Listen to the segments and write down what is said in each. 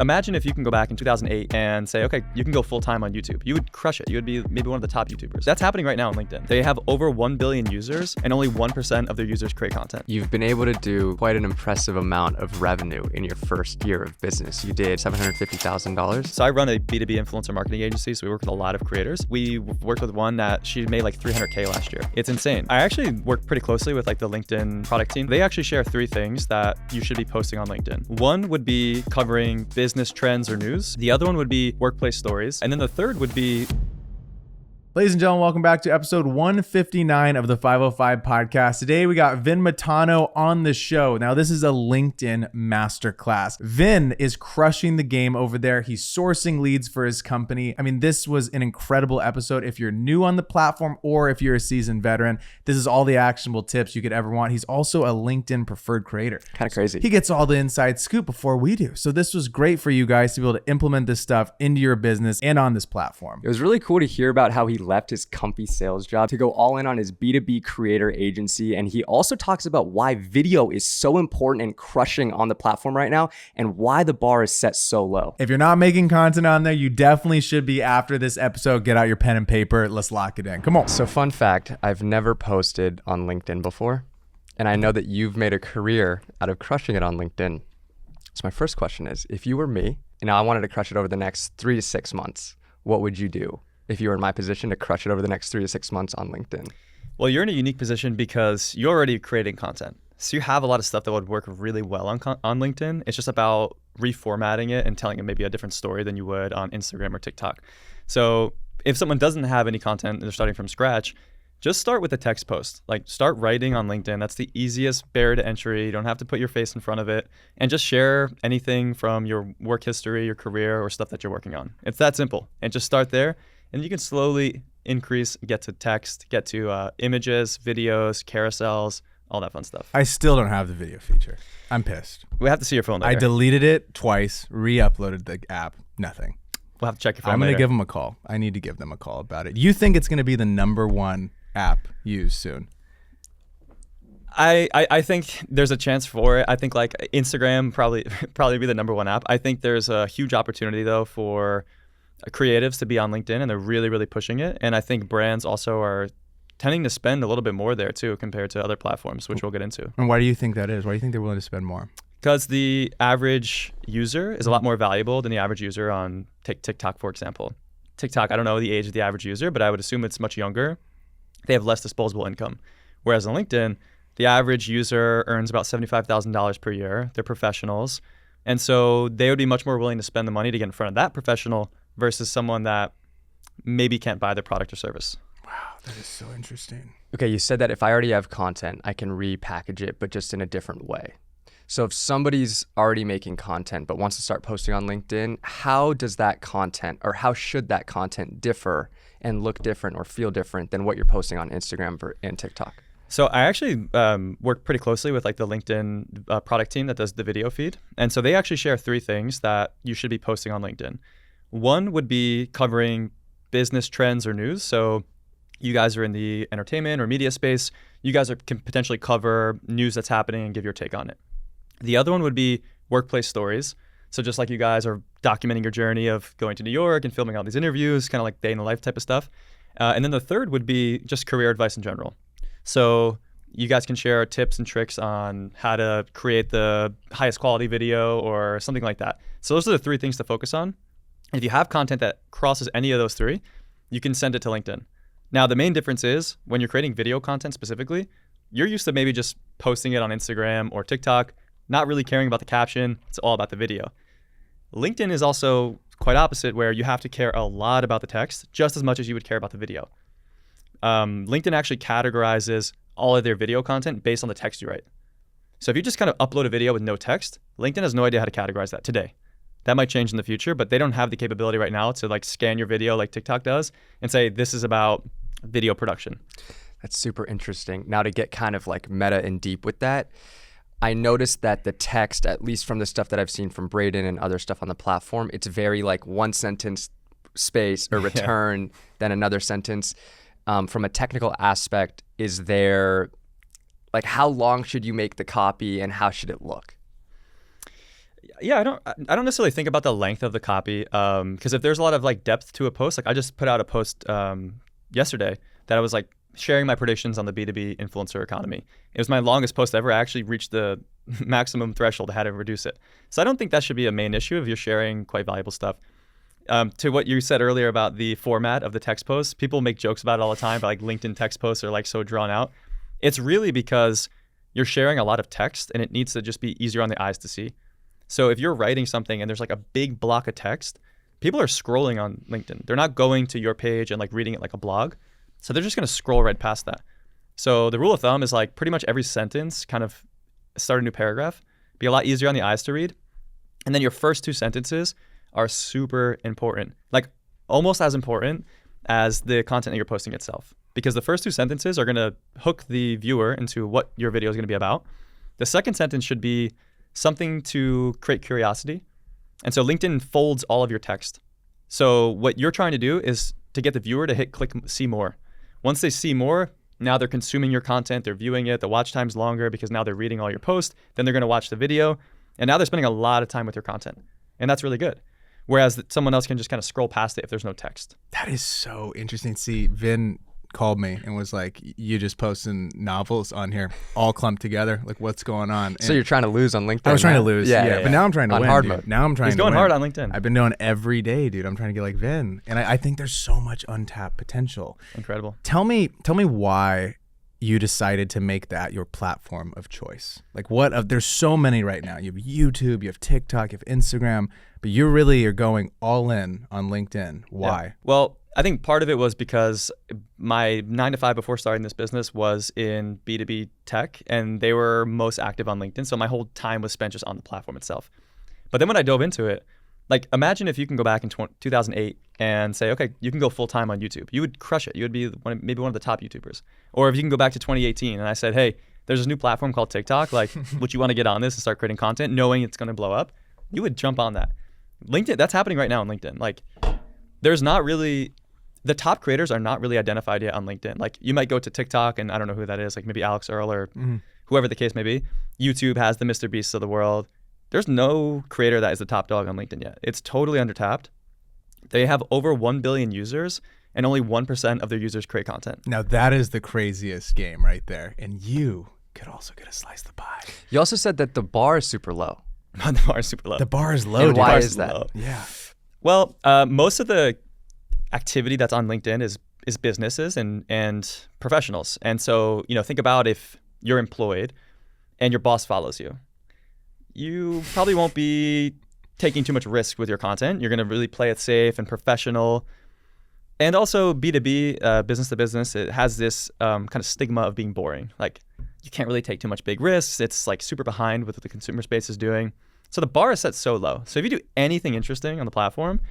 Imagine if you can go back in 2008 and say, okay, you can go full-time on YouTube. You would crush it. You would be maybe one of the top YouTubers. That's happening right now on LinkedIn. They have over 1 billion users and only 1% of their users create content. You've been able to do quite an impressive amount of revenue in your first year of business. You did $750,000. So I run a B2B influencer marketing agency, so we work with a lot of creators. We worked with one that she made like 300K last year. It's insane. I actually work pretty closely with like the LinkedIn product team. They actually share 3 things that you should be posting on LinkedIn. One would be covering business trends or news. The other one would be workplace stories. And then the third would be... Ladies and gentlemen, welcome back to episode 159 of the 505 podcast. Today, we got Vin Matano on the show. Now, this is a LinkedIn masterclass. Vin is crushing the game over there. He's sourcing leads for his company. I mean, this was an incredible episode. If you're new on the platform or if you're a seasoned veteran, this is all the actionable tips you could ever want. He's also a LinkedIn preferred creator. Kind of crazy. He gets all the inside scoop before we do. So this was great for you guys to be able to implement this stuff into your business and on this platform. It was really cool to hear about how he left his comfy sales job to go all in on his B2B creator agency. And he also talks about why video is so important and crushing on the platform right now and why the bar is set so low. If you're not making content on there, you definitely should be after this episode. Get out your pen and paper. Let's lock it in. Come on. So fun fact, I've never posted on LinkedIn before. And I know that you've made a career out of crushing it on LinkedIn. So my first question is, if you were me and I wanted to crush it over the next 3 to 6 months, what would you do if you were in my position to crush it over the next 3 to 6 months on LinkedIn? Well, you're in a unique position because you're already creating content. So you have a lot of stuff that would work really well on LinkedIn. It's just about reformatting it and telling it maybe a different story than you would on Instagram or TikTok. So if someone doesn't have any content and they're starting from scratch, just start with a text post. Like, start writing on LinkedIn. That's the easiest barrier to entry. You don't have to put your face in front of it, and just share anything from your work history, your career, or stuff that you're working on. It's that simple. And just start there. And you can slowly increase, get to text, get to images, videos, carousels, all that fun stuff. I still don't have the video feature. I'm pissed. We have to see your phone later. I deleted it twice, re-uploaded the app, nothing. We'll have to check your phone I'm going to later. give them a call. I need to give them a call about it. You think it's going to be the #1 app used soon? I think there's a chance for it. I think like Instagram probably be the #1 app. I think there's a huge opportunity though for creatives to be on LinkedIn, and they're really, really pushing it. And I think brands also are tending to spend a little bit more there too compared to other platforms, which we'll get into. And why do you think that is? Why do you think they're willing to spend more? Because the average user is a lot more valuable than the average user on TikTok, for example. TikTok, I don't know the age of the average user, but I would assume it's much younger. They have less disposable income. Whereas on LinkedIn, the average user earns about $75,000 per year. They're professionals. And so they would be much more willing to spend the money to get in front of that professional versus someone that maybe can't buy their product or service. Wow, that is so interesting. Okay, you said that if I already have content, I can repackage it, but just in a different way. So if somebody's already making content but wants to start posting on LinkedIn, how does that content, or how should that content differ and look different or feel different than what you're posting on Instagram and TikTok? So I actually work pretty closely with like the LinkedIn product team that does the video feed. And so they actually share 3 things that you should be posting on LinkedIn. One would be covering business trends or news. So you guys are in the entertainment or media space. You guys can potentially cover news that's happening and give your take on it. The other one would be workplace stories. So just like you guys are documenting your journey of going to New York and filming all these interviews, kind of like day in the life type of stuff. And then the third would be just career advice in general. So you guys can share tips and tricks on how to create the highest quality video or something like that. So those are the 3 things to focus on. If you have content that crosses any of those 3, you can send it to LinkedIn. Now, the main difference is when you're creating video content specifically, you're used to maybe just posting it on Instagram or TikTok, not really caring about the caption. It's all about the video. LinkedIn is also quite opposite, where you have to care a lot about the text just as much as you would care about the video. LinkedIn actually categorizes all of their video content based on the text you write. So if you just kind of upload a video with no text, LinkedIn has no idea how to categorize that today. That might change in the future, but they don't have the capability right now to like scan your video like TikTok does and say, this is about video production. That's super interesting. Now, to get kind of like meta and deep with that, I noticed that the text, at least from the stuff that I've seen from Braden and other stuff on the platform, it's very like one sentence space or return, then another sentence. From a technical aspect, is there, like, how long should you make the copy and how should it look? Yeah, I don't necessarily think about the length of the copy, because if there's a lot of like depth to a post, like I just put out a post yesterday that I was like sharing my predictions on the B2B influencer economy. It was my longest post ever. I actually reached the maximum threshold. I had to reduce it. So I don't think that should be a main issue if you're sharing quite valuable stuff. To what you said earlier about the format of the text posts, people make jokes about it all the time, but like LinkedIn text posts are like so drawn out. It's really because you're sharing a lot of text and it needs to just be easier on the eyes to see. So if you're writing something and there's like a big block of text, people are scrolling on LinkedIn. They're not going to your page and like reading it like a blog. So they're just going to scroll right past that. So the rule of thumb is like pretty much every sentence kind of start a new paragraph, be a lot easier on the eyes to read. And then your first 2 sentences are super important, like almost as important as the content that you're posting itself. Because the first 2 sentences are going to hook the viewer into what your video is going to be about. The second sentence should be something to create curiosity. And so LinkedIn folds all of your text. So what you're trying to do is to get the viewer to hit click see more. Once they see more, now they're consuming your content, they're viewing it, the watch time's longer because now they're reading all your posts, then they're gonna watch the video, and now they're spending a lot of time with your content. And that's really good. Whereas someone else can just kind of scroll past it if there's no text. That is so interesting. See, Vin called me and was like, you just posting novels on here all clumped together. Like, what's going on? So you're trying to lose on LinkedIn. I was trying to lose. Yeah. But now I'm trying to on win. hard Dude. mode. Now I'm trying He's to going win. hard on LinkedIn. I've been doing every day, dude. I'm trying to get like Vin. And I think there's so much untapped potential. Incredible. Tell me why you decided to make that your platform of choice. Like there's so many right now. You have YouTube, you have TikTok, you have Instagram, but you really are going all in on LinkedIn. Why? Yeah. Well, I think part of it was because my 9 to 5 before starting this business was in B2B tech, and they were most active on LinkedIn. So my whole time was spent just on the platform itself. But then when I dove into it, like imagine if you can go back in 2008 and say, okay, you can go full time on YouTube. You would crush it. You would be maybe one of the top YouTubers. Or if you can go back to 2018 and I said, hey, there's this new platform called TikTok. Like, would you want to get on this and start creating content knowing it's going to blow up? You would jump on that. LinkedIn, that's happening right now on LinkedIn. Like, there's not really, the top creators are not really identified yet on LinkedIn. Like, you might go to TikTok and I don't know who that is, like maybe Alex Earl or whoever the case may be. YouTube has the Mr. Beasts of the world. There's no creator that is the top dog on LinkedIn yet. It's totally undertapped. They have over 1 billion users and only 1% of their users create content. Now that is the craziest game right there. And you could also get a slice of the pie. You also said that the bar is super low. The bar is super low. The bar is low. And dude. why bar is that? low. Yeah. Well, most of the activity that's on LinkedIn is businesses and professionals. And so, think about if you're employed and your boss follows you. You probably won't be taking too much risk with your content. You're going to really play it safe and professional. And also B2B, business to business, it has this kind of stigma of being boring. Like, you can't really take too much big risks. It's like super behind with what the consumer space is doing. So the bar is set so low. So if you do anything interesting on the platform,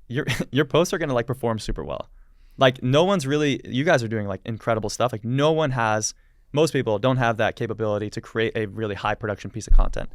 your posts are going to like perform super well. Like, no one's really, you guys are doing like incredible stuff. Like, most people don't have that capability to create a really high production piece of content.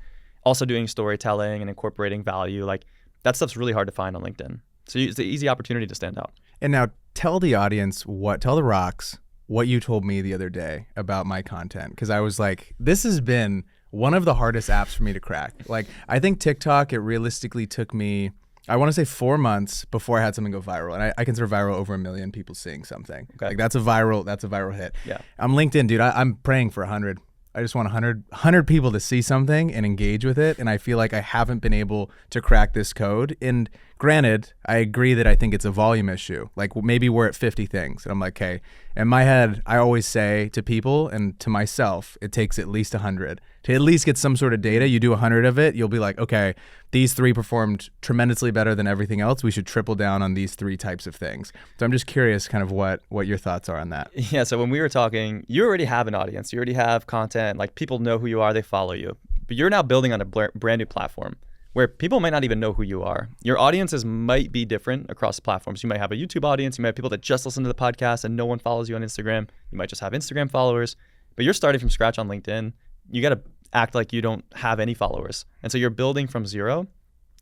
Also doing storytelling and incorporating value, like that stuff's really hard to find on LinkedIn. So it's an easy opportunity to stand out. And now tell the audience tell the rocks what you told me the other day about my content. Because I was like, this has been one of the hardest apps for me to crack. Like, I think TikTok, it realistically took me, I want to say 4 months before I had something go viral. And I consider viral over 1 million people seeing something. Okay. Like that's a viral hit. Yeah. I'm LinkedIn, dude. I'm praying for 100. I just want 100 people to see something and engage with it. And I feel like I haven't been able to crack this code. And granted, I agree that I think it's a volume issue. Like maybe we're at 50 things. And I'm like, okay. In my head, I always say to people and to myself, it takes at least 100 to at least get some sort of data. You do 100 of it, you'll be like, okay, these 3 performed tremendously better than everything else. We should triple down on these 3 types of things. So I'm just curious kind of what your thoughts are on that. Yeah, so when we were talking, you already have an audience. You already have content. Like, people know who you are. They follow you. But you're now building on a brand new platform where people might not even know who you are. Your audiences might be different across platforms. You might have a YouTube audience. You might have people that just listen to the podcast and no one follows you on Instagram. You might just have Instagram followers. But you're starting from scratch on LinkedIn. You got to act like you don't have any followers. And so you're building from zero.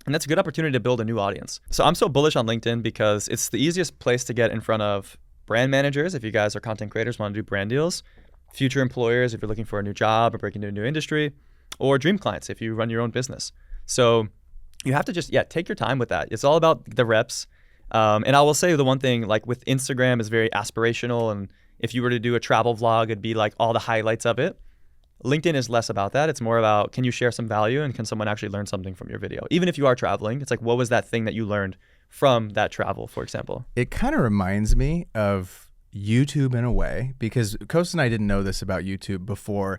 And that's a good opportunity to build a new audience. So I'm so bullish on LinkedIn because it's the easiest place to get in front of brand managers. If you guys are content creators, want to do brand deals, future employers, if you're looking for a new job or breaking into a new industry, or dream clients if you run your own business. So you have to just, take your time with that. It's all about the reps. And I will say the one thing, like with Instagram is very aspirational. And if you were to do a travel vlog, it'd be like all the highlights of it. LinkedIn is less about that. It's more about, can you share some value and can someone actually learn something from your video? Even if you are traveling, it's like, what was that thing that you learned from that travel, for example? It kind of reminds me of YouTube in a way, because Coast and I didn't know this about YouTube before.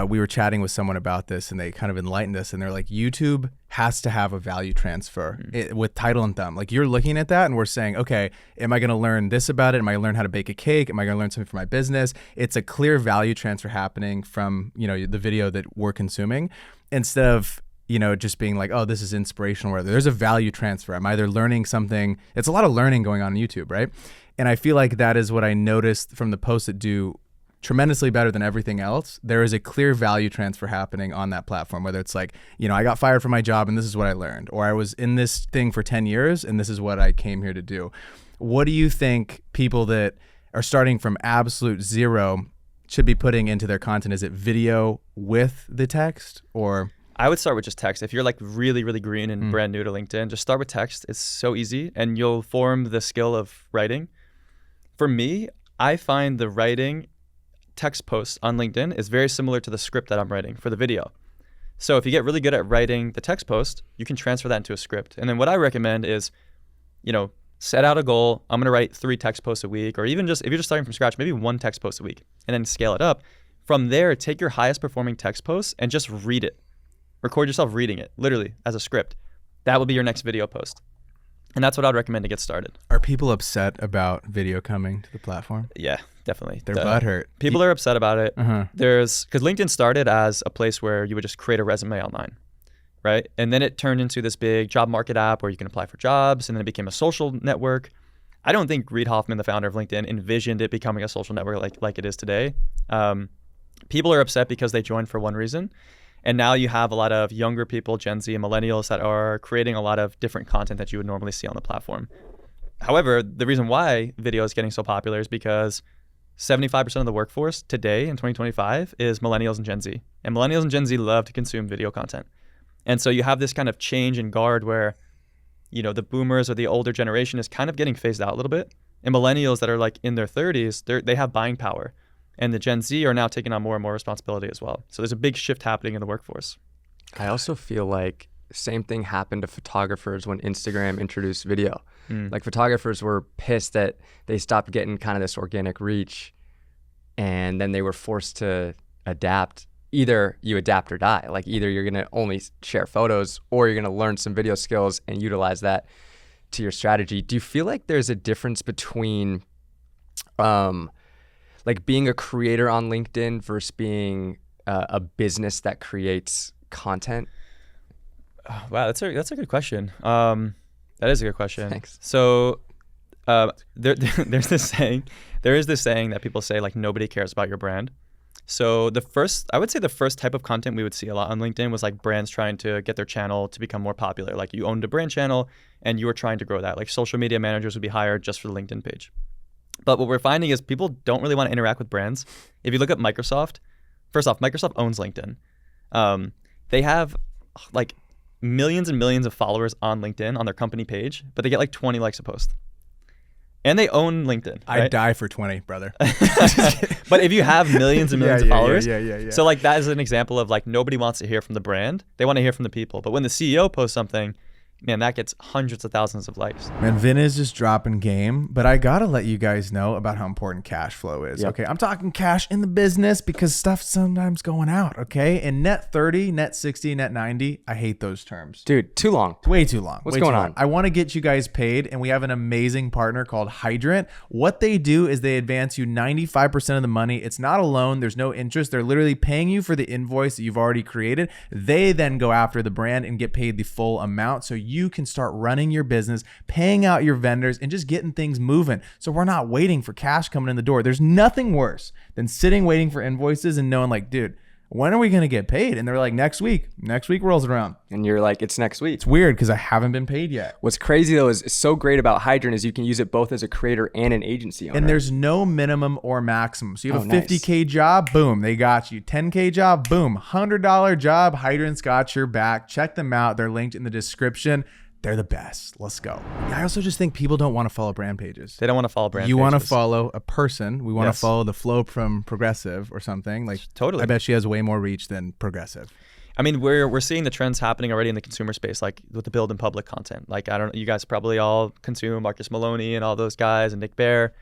We were chatting with someone about this and they kind of enlightened us, and they're like, YouTube has to have a value transfer with title and thumb. Like, you're looking at that and we're saying, okay, am I going to learn this about it? Am I going to learn how to bake a cake? Am I going to learn something for my business? It's a clear value transfer happening from, the video that we're consuming, instead of, just being like, oh, this is inspirational. Where there's a value transfer. I'm either learning something. It's a lot of learning going on YouTube, right? And I feel like that is what I noticed from the posts that do tremendously better than everything else. There is a clear value transfer happening on that platform, whether it's like, I got fired from my job and this is what I learned, or I was in this thing for 10 years and this is what I came here to do. What do you think people that are starting from absolute zero should be putting into their content? Is it video with the text, or? I would start with just text. If you're like really, really green and brand new to LinkedIn, just start with text. It's so easy and you'll form the skill of writing. For me, I find the writing text posts on LinkedIn is very similar to the script that I'm writing for the video. So if you get really good at writing the text post, you can transfer that into a script. And then what I recommend is, set out a goal. I'm going to write 3 text posts a week, or even just, if you're just starting from scratch, maybe 1 text post a week, and then scale it up. From there, take your highest performing text posts and just read it. Record yourself reading it, literally, as a script. That will be your next video post. And that's what I'd recommend to get started. Are people upset about video coming to the platform? Yeah, definitely. Their butt hurt. People are upset about it. Because LinkedIn started as a place where you would just create a resume online, right? And then it turned into this big job market app where you can apply for jobs, and then it became a social network. I don't think Reid Hoffman, the founder of LinkedIn, envisioned it becoming a social network like it is today. People are upset because they joined for one reason. And now you have a lot of younger people, Gen Z and millennials, that are creating a lot of different content that you would normally see on the platform. However, the reason why video is getting so popular is because 75% of the workforce today in 2025 is millennials and Gen Z. And millennials and Gen Z love to consume video content. And so you have this kind of change in guard where, the boomers or the older generation is kind of getting phased out a little bit. And millennials that are like in their 30s, they have buying power. And the Gen Z are now taking on more and more responsibility as well. So there's a big shift happening in the workforce. I also feel like same thing happened to photographers when Instagram introduced video. Like, photographers were pissed that they stopped getting kind of this organic reach, and then they were forced to adapt. Either you adapt or die. Like, either you're going to only share photos, or you're going to learn some video skills and utilize that to your strategy. Do you feel like there's a difference between like being a creator on LinkedIn versus being a business that creates content? Wow, that's a good question. That is a good question. Thanks. So there's this saying. There is this saying that people say, like, nobody cares about your brand. So I would say the first type of content we would see a lot on LinkedIn was like brands trying to get their channel to become more popular. Like, you owned a brand channel and you were trying to grow that. Like, social media managers would be hired just for the LinkedIn page. But what we're finding is people don't really want to interact with brands. If you look at Microsoft, first off, Microsoft owns LinkedIn. They have like millions and millions of followers on LinkedIn on their company page, but they get like 20 likes a post. And they own LinkedIn. Right? I'd die for 20, brother. But if you have millions and millions of followers, yeah. So like that is an example of like nobody wants to hear from the brand. They want to hear from the people. But when the CEO posts something, man, that gets hundreds of thousands of likes. Man, Vin is just dropping game, but I gotta let you guys know about how important cash flow is. Yep. Okay, I'm talking cash in the business because stuff's sometimes going out. Okay, and net 30, net 60, net 90, I hate those terms. Dude, too long. Way too long. What's Way going too on? long. I want to get you guys paid, and we have an amazing partner called Hydrant. What they do is they advance you 95% of the money. It's not a loan. There's no interest. They're literally paying you for the invoice that you've already created. They then go after the brand and get paid the full amount, so you can start running your business, paying out your vendors, and just getting things moving. So we're not waiting for cash coming in the door. There's nothing worse than sitting waiting for invoices and knowing like, dude, when are we going to get paid? And they're like, next week. Next week rolls around. And you're like, it's next week. It's weird because I haven't been paid yet. What's crazy though is so great about Hydrant is you can use it both as a creator and an agency owner. And there's no minimum or maximum. So you have a nice. 50K job, boom, they got you. 10K job, boom. $100 job, Hydrant's got your back. Check them out. They're linked in the description. They're the best. Let's go. I also just think people don't want to follow brand pages. They don't want to follow brand You pages. want to follow a person. We want Yes. to follow the flow from Progressive or something. Like, Totally. I bet she has way more reach than Progressive. I mean, we're seeing the trends happening already in the consumer space, like with the build in public content. Like, I don't, you guys probably all consume Marcus Maloney and all those guys and Nick Bear.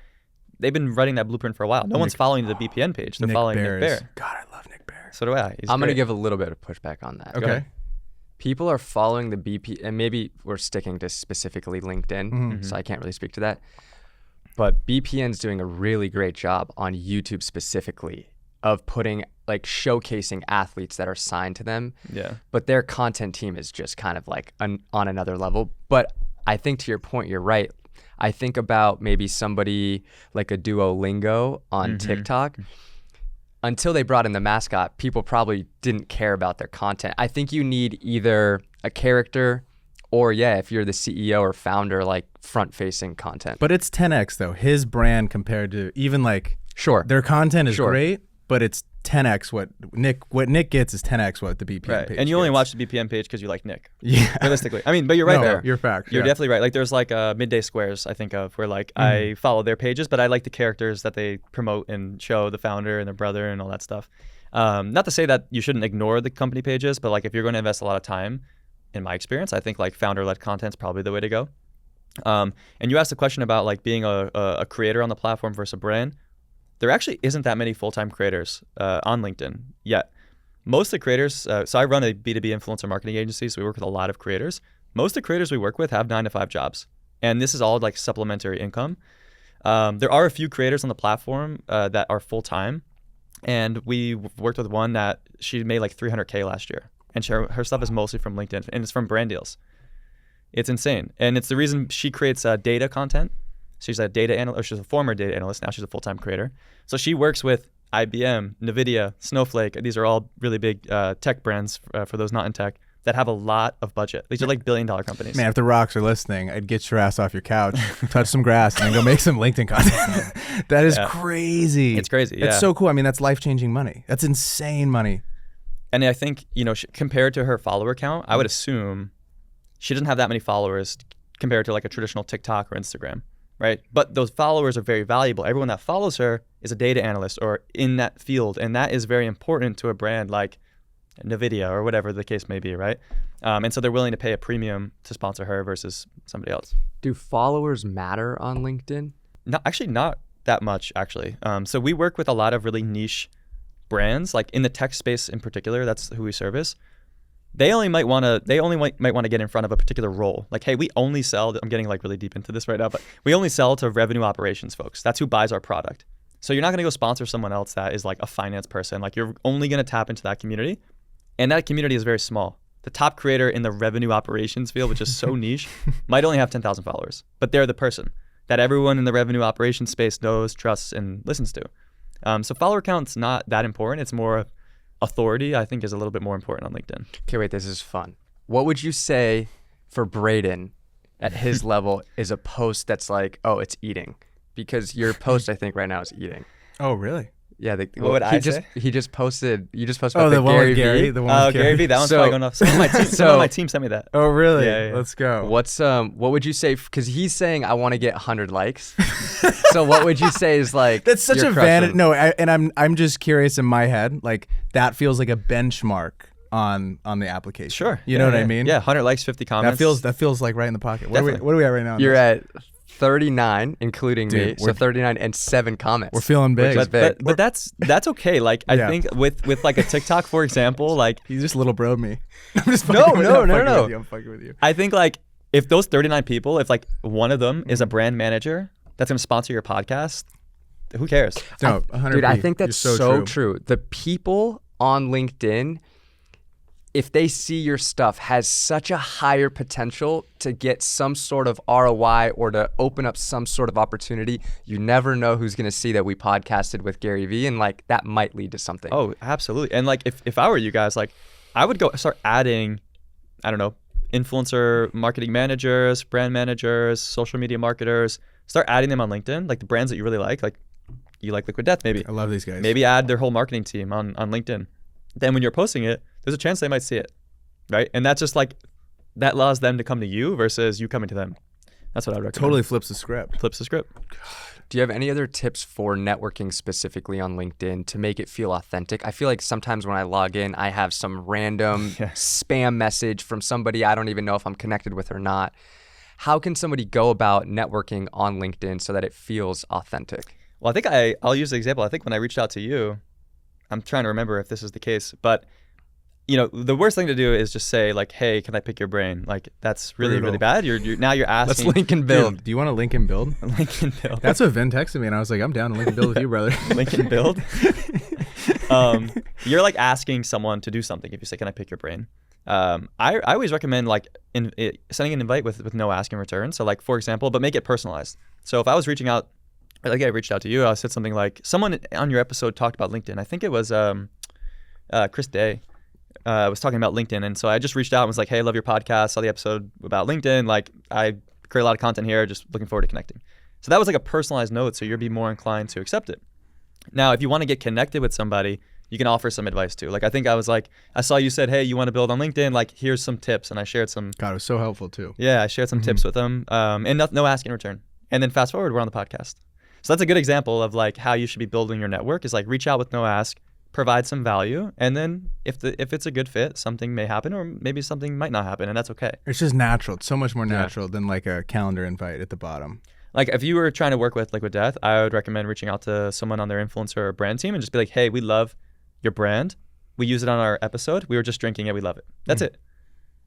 They've been writing that blueprint for a while. No one's following the BPN page. They're following Nick Bear. God, I love Nick Bear. So do I. He's I'm going to great. give a little bit of pushback on that. Okay. People are following the BP, and maybe we're sticking to specifically LinkedIn, Mm-hmm. so I can't really speak to that. But BPN's doing a really great job on YouTube specifically of putting, like, showcasing athletes that are signed to them. Yeah. But their content team is just kind of like on another level. But I think to your point, you're right. I think about maybe somebody like a Duolingo on TikTok. Until they brought in the mascot, people probably didn't care about their content. I think you need either a character or, if you're the CEO or founder, like front-facing content. But it's 10x though. His brand compared to even like Sure. their content is Sure. great, but it's 10x what Nick gets is 10x what the BPN Right. page And you only gets. watch the BPN page because you like Nick. Yeah. Realistically. I mean, but you're right No, there. You're fact. You're yeah. definitely right. Like, there's like Midday Squares, I think of, where like I follow their pages, but I like the characters that they promote and show, the founder and their brother and all that stuff. Not to say that you shouldn't ignore the company pages, but like if you're going to invest a lot of time, in my experience, I think like founder-led content is probably the way to go. And you asked a question about like being a creator on the platform versus a brand. There actually isn't that many full-time creators on LinkedIn yet. Most of the creators, so I run a B2B influencer marketing agency, so we work with a lot of creators. Most of the creators we work with have 9-to-5 jobs. And this is all like supplementary income. There are a few creators on the platform that are full-time. And we worked with one that she made like $300K last year. And her stuff is mostly from LinkedIn, and it's from brand deals. It's insane. And it's the reason she creates data content. She's a data analyst, or she's a former data analyst. Now she's a full-time creator. So she works with IBM, NVIDIA, Snowflake. These are all really big tech brands for those not in tech that have a lot of budget. These are like billion-dollar companies. Man, if the rocks are listening, I'd get your ass off your couch, touch some grass, and then go make some LinkedIn content. That is crazy. It's crazy, That's yeah. so cool. I mean, that's life-changing money. That's insane money. And I think, compared to her follower count, I would assume she doesn't have that many followers compared to like a traditional TikTok or Instagram, right? But those followers are very valuable. Everyone that follows her is a data analyst or in that field. And that is very important to a brand like NVIDIA or whatever the case may be, right? And so they're willing to pay a premium to sponsor her versus somebody else. Do followers matter on LinkedIn? No, actually not that much, actually. So we work with a lot of really niche brands, like in the tech space in particular. That's who we service. They only might want to get in front of a particular role. Like, hey, we only sell. I'm getting like really deep into this right now, but we only sell to revenue operations folks. That's who buys our product. So you're not going to go sponsor someone else that is like a finance person. Like, you're only going to tap into that community, and that community is very small. The top creator in the revenue operations field, which is so niche, might only have 10,000 followers, but they're the person that everyone in the revenue operations space knows, trusts, and listens to. So follower count's not that important. It's more authority, I think, is a little bit more important on LinkedIn. Okay, wait, this is fun. What would you say for Braden at his level is a post that's like, oh, it's eating? Because your post, I think, right now is eating. Oh, really? Yeah. What would I say? You just posted about Oh, the one Gary with Gary? V. The one Oh, with Gary Vee, that one's So- probably going off. Someone on my team sent me that. Oh, really? Yeah. Let's go. What would you say? Because he's saying I want to get 100 likes. So what would you say is like? That's such you're a vanity. crushing? No, I'm just curious in my head. Like, that feels like a benchmark on the application. Sure. You know what I mean? Yeah, 100 likes, 50 comments. That feels like right in the pocket. What are Definitely. we at right now? on You're this? at 39, including me. Dude, So 39 and 7 comments. We're feeling big. Which is big. But that's okay. Like, I Yeah. think with like a TikTok, for example, like, He just little broed me. I'm just No, fucking with you. no, I'm no, fucking no. with you. I'm fucking with you. I think like if those 39 people, if like one of them is a brand manager that's going to sponsor your podcast, who cares? No, 100%. Dude, I think that's You're so true. The people on LinkedIn, if they see your stuff has such a higher potential to get some sort of ROI or to open up some sort of opportunity. You never know who's going to see that we podcasted with Gary Vee, and like that might lead to something. Oh, absolutely. And like if I were you guys, like I would go start adding, I don't know, influencer marketing managers, brand managers, social media marketers, start adding them on LinkedIn, like the brands that you really like you like Liquid Death maybe. I love these guys. Maybe add their whole marketing team on LinkedIn. Then when you're posting it, there's a chance they might see it, right? And that's just like, that allows them to come to you versus you coming to them. That's what I would recommend. Totally flips the script. Flips the script. Do you have any other tips for networking specifically on LinkedIn to make it feel authentic? I feel like sometimes when I log in, I have some random spam message from somebody I don't even know if I'm connected with or not. How can somebody go about networking on LinkedIn so that it feels authentic? Well, I think I'll use the example. I think when I reached out to you, I'm trying to remember if this is the case, but you know, the worst thing to do is just say like, "Hey, can I pick your brain?" Like that's really, really bad. You're now you're asking. Let's link and build. Dude, do you want to link and build? Link and build. That's what Vin texted me, and I was like, "I'm down to link and build with you, brother." Link and build. You're like asking someone to do something. If you say, "Can I pick your brain?" I always recommend like sending an invite with no ask in return. So like for example, but make it personalized. So if I was reaching out, like I reached out to you, I said something like, "Someone on your episode talked about LinkedIn." I think it was Chris Day. Was talking about LinkedIn, and so I just reached out and was like, "Hey, I love your podcast. Saw the episode about LinkedIn. Like, I create a lot of content here. Just looking forward to connecting." So that was like a personalized note, so you'll be more inclined to accept it. Now, if you want to get connected with somebody, you can offer some advice too. Like, I think I was like, I saw you said, "Hey, you want to build on LinkedIn? Like, here's some tips," and I shared some. God, it was so helpful too. Yeah, I shared some tips with them, and no ask in return. And then fast forward, we're on the podcast. So that's a good example of like how you should be building your network. Is like reach out with no ask. Provide some value, and then if it's a good fit, something may happen, or maybe something might not happen, and that's okay. It's just natural. It's so much more natural than like a calendar invite at the bottom. Like if you were trying to work with Liquid Death, I would recommend reaching out to someone on their influencer or brand team and just be like, "Hey, we love your brand. We use it on our episode. We were just drinking it. We love it. That's it."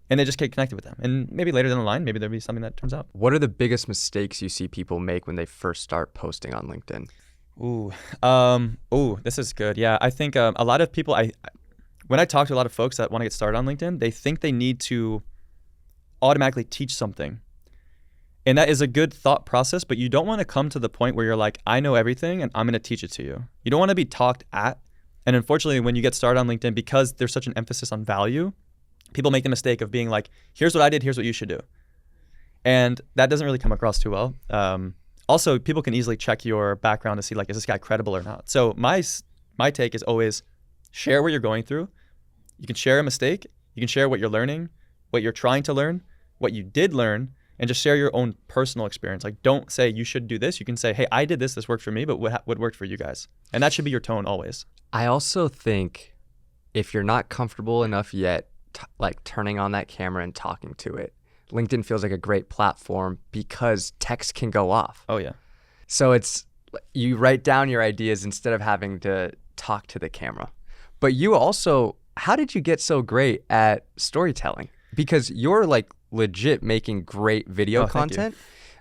And they just get connected with them. And maybe later down the line, maybe there'll be something that turns out. What are the biggest mistakes you see people make when they first start posting on LinkedIn? This is good. Yeah, I think a lot of people, when I talk to a lot of folks that want to get started on LinkedIn, they think they need to automatically teach something. And that is a good thought process, but you don't want to come to the point where you're like, "I know everything and I'm going to teach it to you." You don't want to be talked at. And unfortunately, when you get started on LinkedIn, because there's such an emphasis on value, people make the mistake of being like, "Here's what I did, here's what you should do." And that doesn't really come across too well. Also, people can easily check your background to see like, is this guy credible or not? So my take is always share what you're going through. You can share a mistake. You can share what you're learning, what you're trying to learn, what you did learn, and just share your own personal experience. Like don't say you should do this. You can say, "Hey, I did this worked for me, but what worked for you guys?" And that should be your tone always. I also think if you're not comfortable enough yet, like turning on that camera and talking to it, LinkedIn feels like a great platform because text can go off. Oh yeah. So it's, you write down your ideas instead of having to talk to the camera. But you also, how did you get so great at storytelling? Because you're like legit making great video content.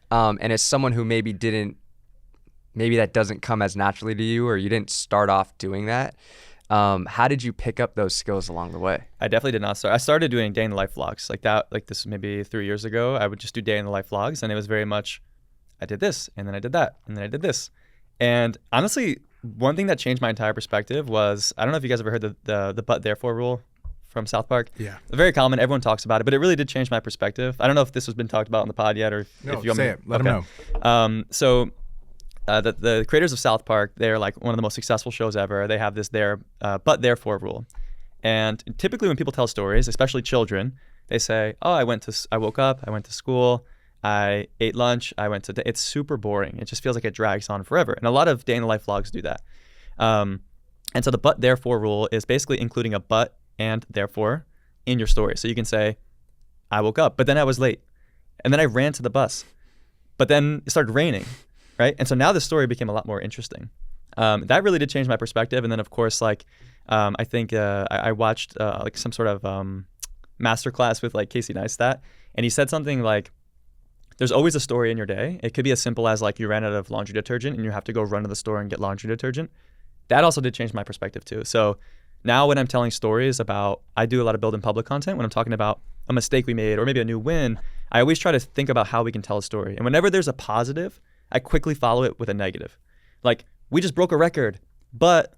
And as someone who maybe that doesn't come as naturally to you, or you didn't start off doing that, how did you pick up those skills along the way? I definitely did not start. I started doing day in the life vlogs like that. Like this maybe 3 years ago, I would just do day in the life vlogs, and it was very much, I did this, and then I did that, and then I did this. And honestly, one thing that changed my entire perspective was, I don't know if you guys ever heard the but therefore rule from South Park. Yeah. Very common. Everyone talks about it, but it really did change my perspective. I don't know if this has been talked about on the pod yet, or if you want say it. Let them know. The creators of South Park, they're like one of the most successful shows ever. They have this but therefore rule. And typically when people tell stories, especially children, they say, "Oh, I woke up, I went to school, I ate lunch, it's super boring. It just feels like it drags on forever." And a lot of day in the life vlogs do that. And so the but therefore rule is basically including a but and therefore in your story. So you can say, "I woke up, but then I was late. And then I ran to the bus. But then it started raining." Right? And so now the story became a lot more interesting. That really did change my perspective. And then of course, like, I think I watched like some sort of masterclass with like Casey Neistat, and he said something like, there's always a story in your day. It could be as simple as like you ran out of laundry detergent and you have to go run to the store and get laundry detergent. That also did change my perspective too. So Now when I'm telling stories about, I do a lot of build in public content. When I'm talking about a mistake we made or maybe a new win, I always try to think about how we can tell a story. And whenever there's a positive, I quickly follow it with a negative. Like, we just broke a record, but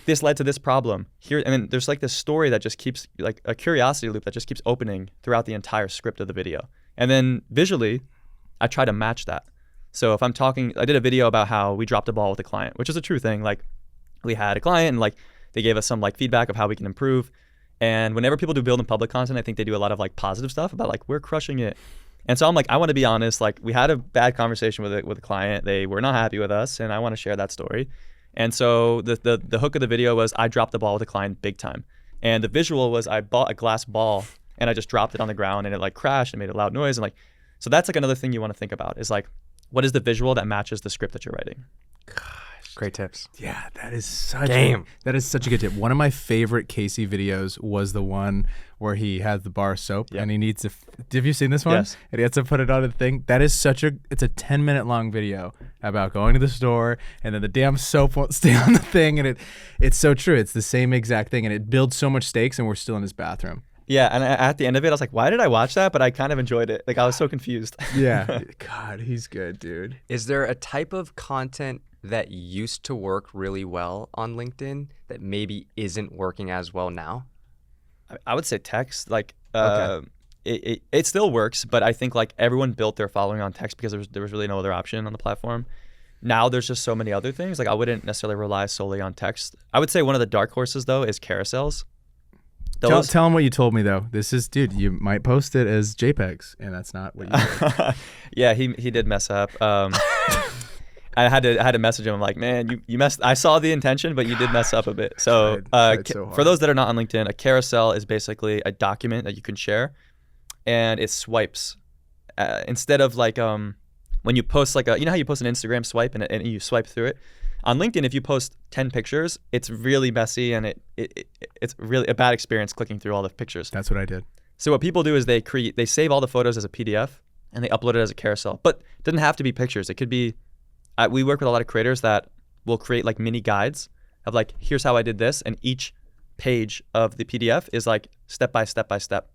this led to this problem here. And then there's like this story that just keeps, like a curiosity loop that just keeps opening throughout the entire script of the video. And then visually, I try to match that. So if I'm talking, I did a video about how we dropped a ball with a client, which is a true thing. Like, we had a client and like they gave us some like feedback of how we can improve. And whenever people do build in public content, I think they do a lot of like positive stuff about like, we're crushing it. And so I'm like, I want to be honest. Like, we had a bad conversation with a client. They were not happy with us, and I want to share that story. And so the hook of the video was I dropped the ball with a client big time. And the visual was I bought a glass ball and I just dropped it on the ground and it like crashed and made a loud noise. And like, so that's like another thing you want to think about is like, what is the visual that matches the script that you're writing? Great tips. Yeah, that is such a good tip. One of my favorite Casey videos was the one where he has the bar of soap and he needs to. Have you seen this one? Yes. And he has to put it on a thing. That is it's a 10-minute long video about going to the store and then the damn soap won't stay on the thing, and it's so true. It's the same exact thing, and it builds so much stakes, and we're still in his bathroom. Yeah, and at the end of it, I was like, why did I watch that? But I kind of enjoyed it. Like, I was so confused. Yeah. God, he's good, dude. Is there a type of content that used to work really well on LinkedIn that maybe isn't working as well now? I would say text. Like, Okay. it still works, but I think like everyone built their following on text because there was really no other option on the platform. Now there's just so many other things. Like, I wouldn't necessarily rely solely on text. I would say one of the dark horses though is carousels. Tell him what you told me though. This is, dude, you might post it as JPEGs, and that's not what you did. Yeah, he did mess up. I had to message him. I'm like, man, you messed. I saw the intention, but you did mess up a bit. So, tried so hard. For those that are not on LinkedIn, a carousel is basically a document that you can share, and it swipes instead of like when you post like you know how you post an Instagram swipe and you swipe through it. On LinkedIn, if you post 10 pictures, it's really messy and it's really a bad experience clicking through all the pictures. That's what I did. So what people do is they save all the photos as a PDF and they upload it as a carousel. But it doesn't have to be pictures. It could be. We work with a lot of creators that will create like mini guides of like, here's how I did this, and each page of the PDF is like step by step by step.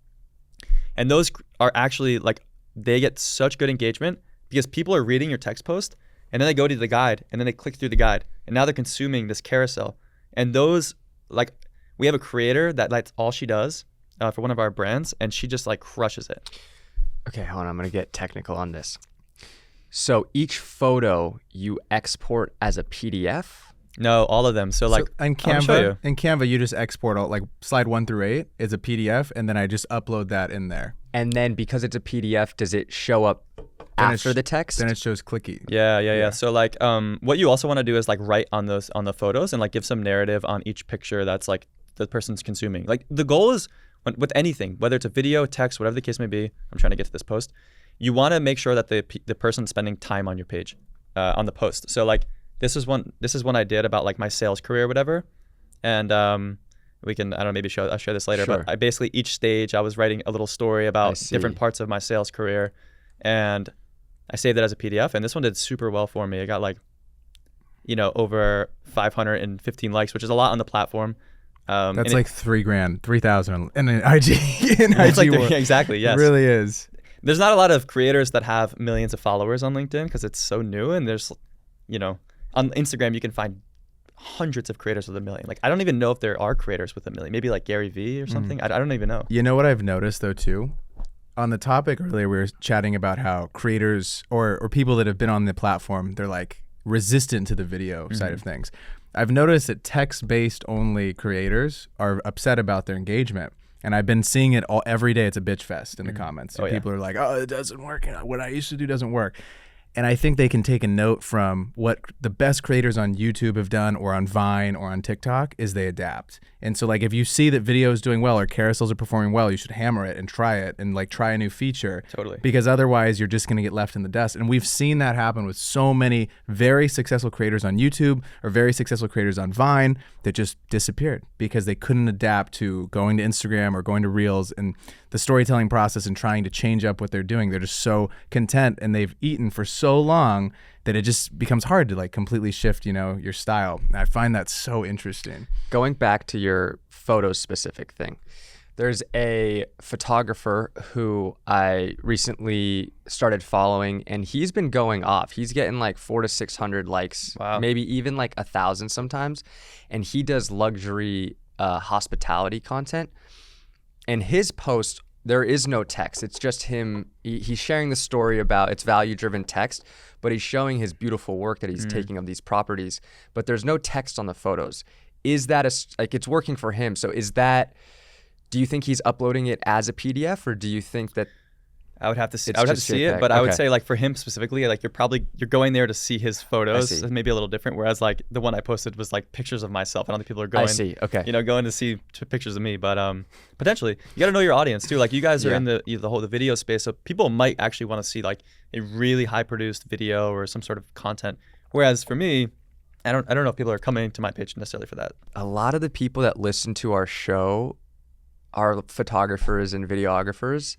And those are actually like, they get such good engagement because people are reading your text post and then they go to the guide and then they click through the guide and now they're consuming this carousel. And those, like, we have a creator that's all she does for one of our brands, and she just like crushes it. Okay, hold on. I'm going to get technical on this. So each photo you export as a PDF? No, all of them. So like, in Canva, you just export all, like slide 1 through 8 is a PDF, and then I just upload that in there. And then because it's a PDF, does it show up after the text? Then it shows clicky. Yeah. So like, what you also want to do is like write on the photos and like give some narrative on each picture that's like the person's consuming. Like, the goal is with anything, whether it's a video, text, whatever the case may be. I'm trying to get to this post. You want to make sure that the person's spending time on your page, on the post. So like, this is one I did about like my sales career or whatever, and we can, I don't know, maybe I'll share this later. Sure. But I basically, each stage I was writing a little story about different parts of my sales career, and I saved it as a PDF. And this one did super well for me. It got like, over 515 likes, which is a lot on the platform. That's like $3,000, 3,000 in an IG. It's like exactly, yes. It really is. There's not a lot of creators that have millions of followers on LinkedIn because it's so new, and there's, on Instagram you can find hundreds of creators with 1 million. Like, I don't even know if there are creators with 1 million. Maybe like Gary Vee or something. I don't even know. You know what I've noticed though too? On the topic earlier, we were chatting about how creators or people that have been on the platform, they're like resistant to the video side of things. I've noticed that text-based only creators are upset about their engagement. And I've been seeing it every day. It's a bitch fest in the comments. People are like, oh, it doesn't work. What I used to do doesn't work. And I think they can take a note from what the best creators on YouTube have done, or on Vine or on TikTok, is they adapt. And so like, if you see that video is doing well or carousels are performing well, you should hammer it and try it and like try a new feature. Totally. Because otherwise you're just going to get left in the dust. And we've seen that happen with so many very successful creators on YouTube or very successful creators on Vine that just disappeared because they couldn't adapt to going to Instagram or going to Reels and the storytelling process and trying to change up what they're doing. They're just so content, and they've eaten for so so long that it just becomes hard to like completely shift, your style. And I find that so interesting. Going back to your photos specific thing, there's a photographer who I recently started following, and he's been going off. He's getting like 400 to 600 likes, Wow. maybe even like 1,000 sometimes. And he does luxury hospitality content. And his post, there is no text. It's just him. He's sharing the story about it's value-driven text, but he's showing his beautiful work that he's taking of these properties. But there's no text on the photos. Is that it's working for him? So do you think he's uploading it as a PDF, or do you think that I would have to see. It's I would have to just see JPEG. it, but I would Okay. say like for him specifically, like you're going there to see his photos. see. It's maybe a little different. Whereas like the one I posted was like pictures of myself. I don't think people are going. I see. Okay. Going to see pictures of me. But potentially you got to know your audience too. Like you guys are Yeah. in the video space, so people might actually want to see like a really high produced video or some sort of content. Whereas for me, I don't know if people are coming to my page necessarily for that. A lot of the people that listen to our show are photographers and videographers.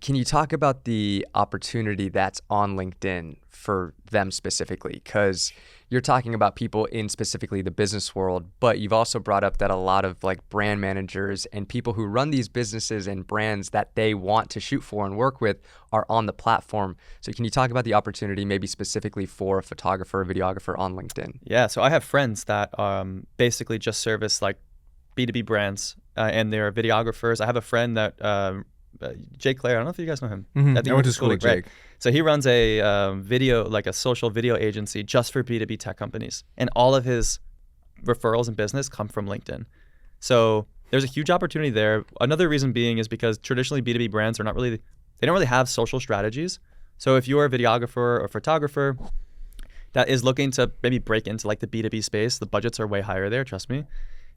Can you talk about the opportunity that's on LinkedIn for them specifically? Because you're talking about people in specifically the business world, but you've also brought up that a lot of like brand managers and people who run these businesses and brands that they want to shoot for and work with are on the platform. So can you talk about the opportunity maybe specifically for a photographer or videographer on LinkedIn? Yeah, so I have friends that basically just service like B2B brands and they're videographers. I have a friend that Jake Clare, I don't know if you guys know him. Mhm. think I went he to school with right? Jake. So he runs a like a social video agency just for B2B tech companies. And all of his referrals and business come from LinkedIn. So there's a huge opportunity there. Another reason being is because traditionally B2B brands they don't really have social strategies. So if you're a videographer or photographer that is looking to maybe break into like the B2B space, the budgets are way higher there, trust me.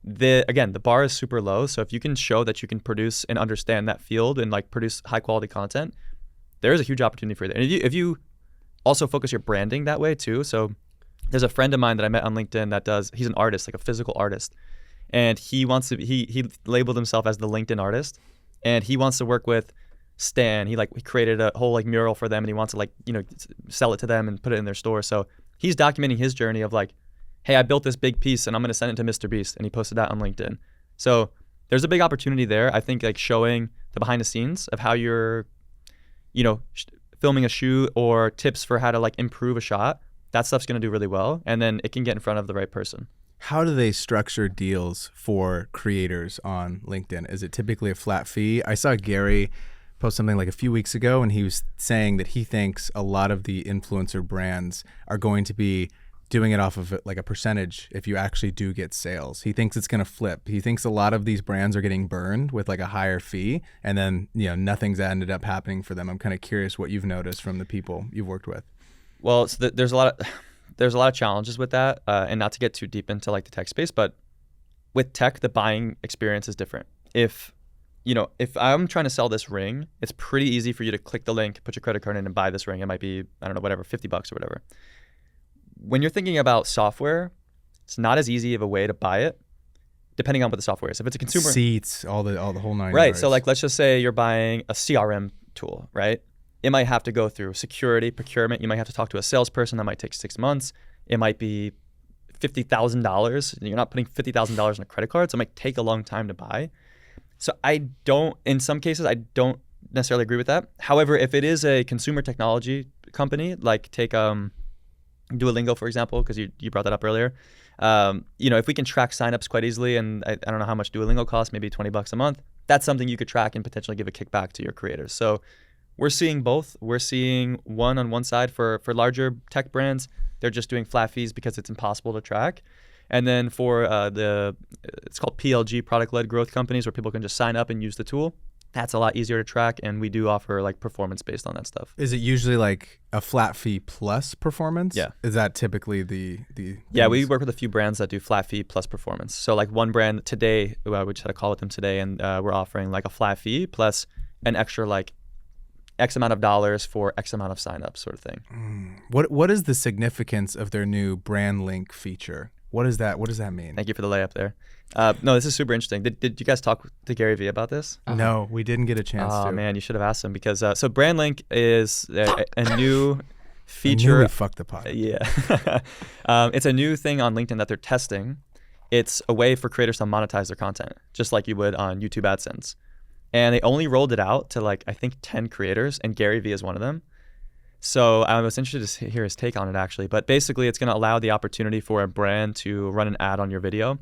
The bar is super low. So if you can show that you can produce and understand that field and like produce high quality content, there is a huge opportunity for that. And if you also focus your branding that way too. So there's a friend of mine that I met on LinkedIn he's an artist, like a physical artist. And he labeled himself as the LinkedIn artist. And he wants to work with Stan. He created a whole like mural for them and he wants to sell it to them and put it in their store. So he's documenting his journey of like, hey, I built this big piece and I'm going to send it to Mr. Beast. And he posted that on LinkedIn. So there's a big opportunity there. I think like showing the behind the scenes of how you're, filming a shoot or tips for how to like improve a shot, that stuff's going to do really well. And then it can get in front of the right person. How do they structure deals for creators on LinkedIn? Is it typically a flat fee? I saw Gary post something like a few weeks ago and he was saying that he thinks a lot of the influencer brands are going to be doing it off of like a percentage if you actually do get sales. He thinks it's going to flip. He thinks a lot of these brands are getting burned with like a higher fee and then, nothing's ended up happening for them. I'm kind of curious what you've noticed from the people you've worked with. Well, there's a lot of challenges with that and not to get too deep into like the tech space, but with tech, the buying experience is different. If I'm trying to sell this ring, it's pretty easy for you to click the link, put your credit card in and buy this ring. It might be, I don't know, whatever, $50 or whatever. When you're thinking about software, it's not as easy of a way to buy it, depending on what the software is. If it's a consumer Seats, all the whole nine right. yards. So like, let's just say you're buying a CRM tool, right? It might have to go through security, procurement. You might have to talk to a salesperson. That might take 6 months. It might be $50,000. You're not putting $50,000 on a credit card, so it might take a long time to buy. So in some cases, I don't necessarily agree with that. However, if it is a consumer technology company, like take Duolingo, for example, because you brought that up earlier. If we can track signups quite easily, and I don't know how much Duolingo costs, maybe $20 a month, that's something you could track and potentially give a kickback to your creators. So we're seeing both. We're seeing on one side for larger tech brands, they're just doing flat fees because it's impossible to track. And then for it's called PLG, product-led growth companies, where people can just sign up and use the tool. That's a lot easier to track, and we do offer like performance based on that stuff. Is it usually like a flat fee plus performance? Yeah. Is that typically the Yeah, we work with a few brands that do flat fee plus performance. So like one brand today, we just had a call with them today, and we're offering like a flat fee plus an extra like X amount of dollars for X amount of signups, sort of thing. What is the significance of their new brand link feature? What does that mean? Thank you for the layup there. No, this is super interesting. Did you guys talk to Gary Vee about this? No, we didn't get a chance to. Oh man, you should have asked him because so BrandLink is a new feature. We fucked the pot. Yeah. It's a new thing on LinkedIn that they're testing. It's a way for creators to monetize their content, just like you would on YouTube AdSense. And they only rolled it out to like, I think 10 creators, and Gary Vee is one of them. So I was interested to hear his take on it actually. But basically it's going to allow the opportunity for a brand to run an ad on your video.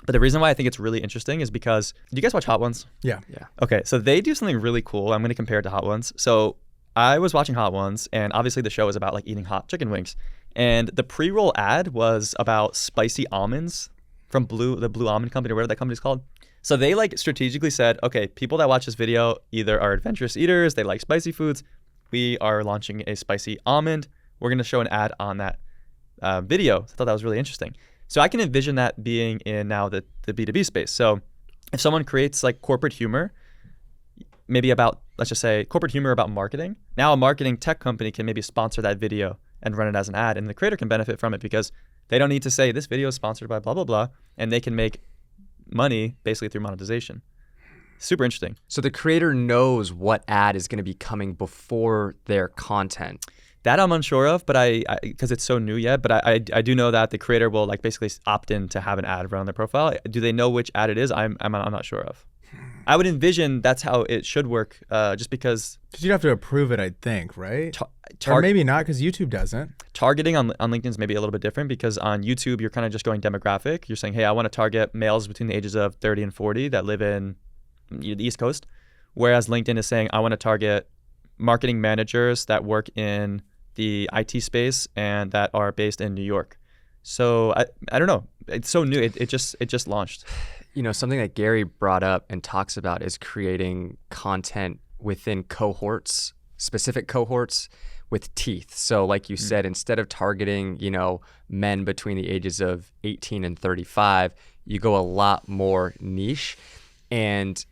But the reason why I think it's really interesting is because, do you guys watch Hot Ones? Yeah. Okay, so they do something really cool. I'm going to compare it to Hot Ones. So I was watching Hot Ones, and obviously the show is about like eating hot chicken wings. And the pre-roll ad was about spicy almonds from the Blue Almond Company, or whatever that company's called. So they like strategically said, okay, people that watch this video either are adventurous eaters, they like spicy foods. We are launching a spicy almond. We're going to show an ad on that video. So I thought that was really interesting. So I can envision that being in now the B2B space. So if someone creates like corporate humor, maybe about, let's just say corporate humor about marketing, now a marketing tech company can maybe sponsor that video and run it as an ad, and the creator can benefit from it because they don't need to say this video is sponsored by blah, blah, blah, and they can make money basically through monetization. Super interesting. So the creator knows what ad is going to be coming before their content. That I'm unsure of, but I because it's so new yet, but I do know that the creator will like basically opt in to have an ad run on their profile. Do they know which ad it is? I'm not sure of. I would envision that's how it should work, just because you'd have to approve it, I'd think, right? Or maybe not, because YouTube doesn't. Targeting on LinkedIn is maybe a little bit different, because on YouTube you're kind of just going demographic. You're saying, hey, I want to target males between the ages of 30 and 40 that live in the East Coast, whereas LinkedIn is saying I want to target marketing managers that work in the IT space and that are based in New York. So I don't know. It's so new. It just launched. You know, something that Gary brought up and talks about is creating content within cohorts, specific cohorts with teeth. So like you said, instead of targeting, you know, men between the ages of 18 and 35, you go a lot more niche. And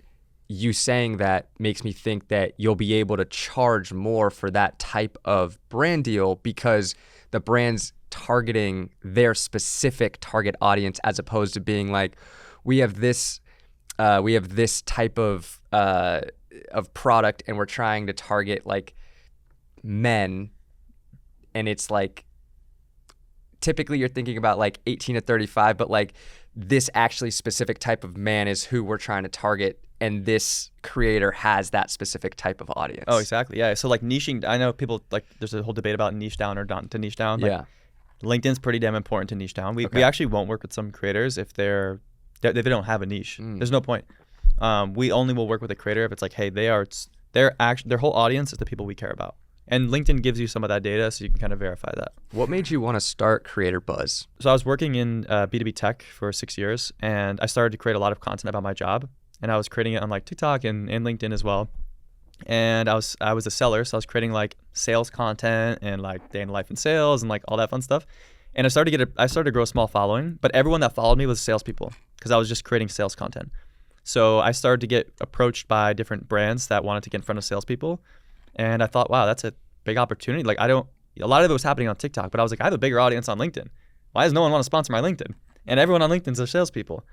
you saying that makes me think that you'll be able to charge more for that type of brand deal because the brand's targeting their specific target audience, as opposed to being like, we have this type of product and we're trying to target like men, and it's like typically you're thinking about like 18 to 35, but like this actually specific type of man is who we're trying to target, and this creator has that specific type of audience. Oh, exactly. Yeah. So like niching, I know people like there's a whole debate about niche down or not to niche down. Like, yeah. LinkedIn's pretty damn important to niche down. We actually won't work with some creators if they don't have a niche. There's no point. We only will work with a creator if it's like, hey, their whole audience is the people we care about. And LinkedIn gives you some of that data, so you can kind of verify that. What made you want to start Creator Buzz? So I was working in B2B tech for 6 years, and I started to create a lot of content about my job. And I was creating it on like TikTok and LinkedIn as well. And I was a seller, so I was creating like sales content and like day in life in sales and like all that fun stuff. And I started to grow a small following, but everyone that followed me was salespeople because I was just creating sales content. So I started to get approached by different brands that wanted to get in front of salespeople. And I thought, wow, that's a big opportunity. Like a lot of it was happening on TikTok, but I was like, I have a bigger audience on LinkedIn. Why does no one want to sponsor my LinkedIn? And everyone on LinkedIn's are salespeople.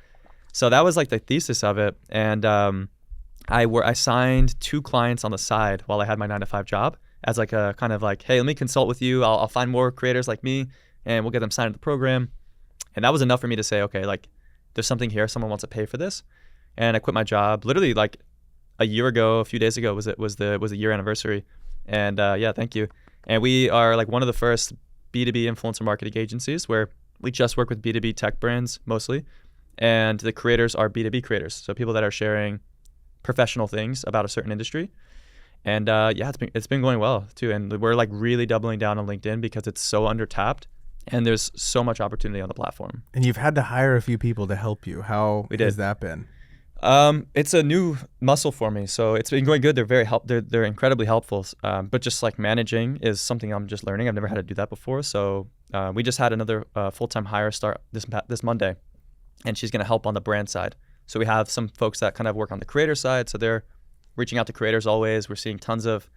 So that was like the thesis of it. And I signed 2 clients on the side while I had my 9-to-5 job as like a kind of like, hey, let me consult with you. I'll find more creators like me and we'll get them signed to the program. And that was enough for me to say, okay, like there's something here. Someone wants to pay for this. And I quit my job literally like a year ago, a few days ago was the year anniversary. And yeah, thank you. And we are like one of the first B2B influencer marketing agencies where we just work with B2B tech brands mostly. And the creators are B2B creators. So people that are sharing professional things about a certain industry. And yeah, it's been going well too. And we're like really doubling down on LinkedIn because it's so undertapped and there's so much opportunity on the platform. And you've had to hire a few people to help you. How has that been? It's a new muscle for me, so it's been going good. They're incredibly helpful. But just like managing is something I'm just learning. I've never had to do that before. So we just had another full-time hire start this Monday, and she's going to help on the brand side. So we have some folks that kind of work on the creator side. So they're reaching out to creators always. We're seeing tons of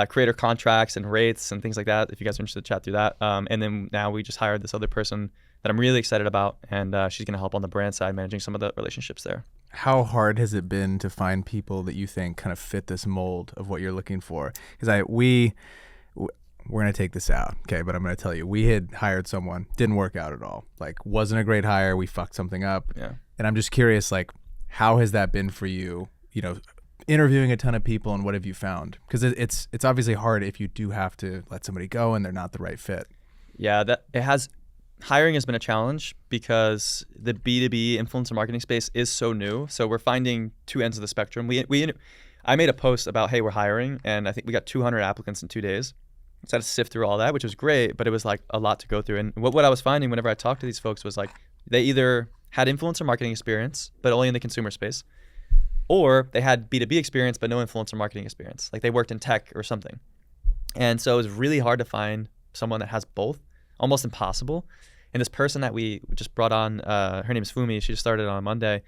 creator contracts and rates and things like that. If you guys are interested, chat through that. And then now we just hired this other person that I'm really excited about, and she's going to help on the brand side, managing some of the relationships there. How hard has it been to find people that you think kind of fit this mold of what you're looking for? Because we we're going to take this out. Okay. But I'm going to tell you, we had hired someone, didn't work out at all. Like, wasn't a great hire. We fucked something up. Yeah. And I'm just curious, like, how has that been for you, you know, interviewing a ton of people, and what have you found? Because it's obviously hard if you do have to let somebody go and they're not the right fit. Yeah, hiring has been a challenge because the B2B influencer marketing space is so new. So we're finding two ends of the spectrum. I made a post about, hey, we're hiring, and I think we got 200 applicants in 2 days. So I had to sift through all that, which was great, but it was like a lot to go through. And what I was finding whenever I talked to these folks was like, they either had influencer marketing experience, but only in the consumer space, or they had B2B experience, but no influencer marketing experience. Like they worked in tech or something. And so it was really hard to find someone that has both, almost impossible. And this person that we just brought on, her name is Fumi. She just started on Monday.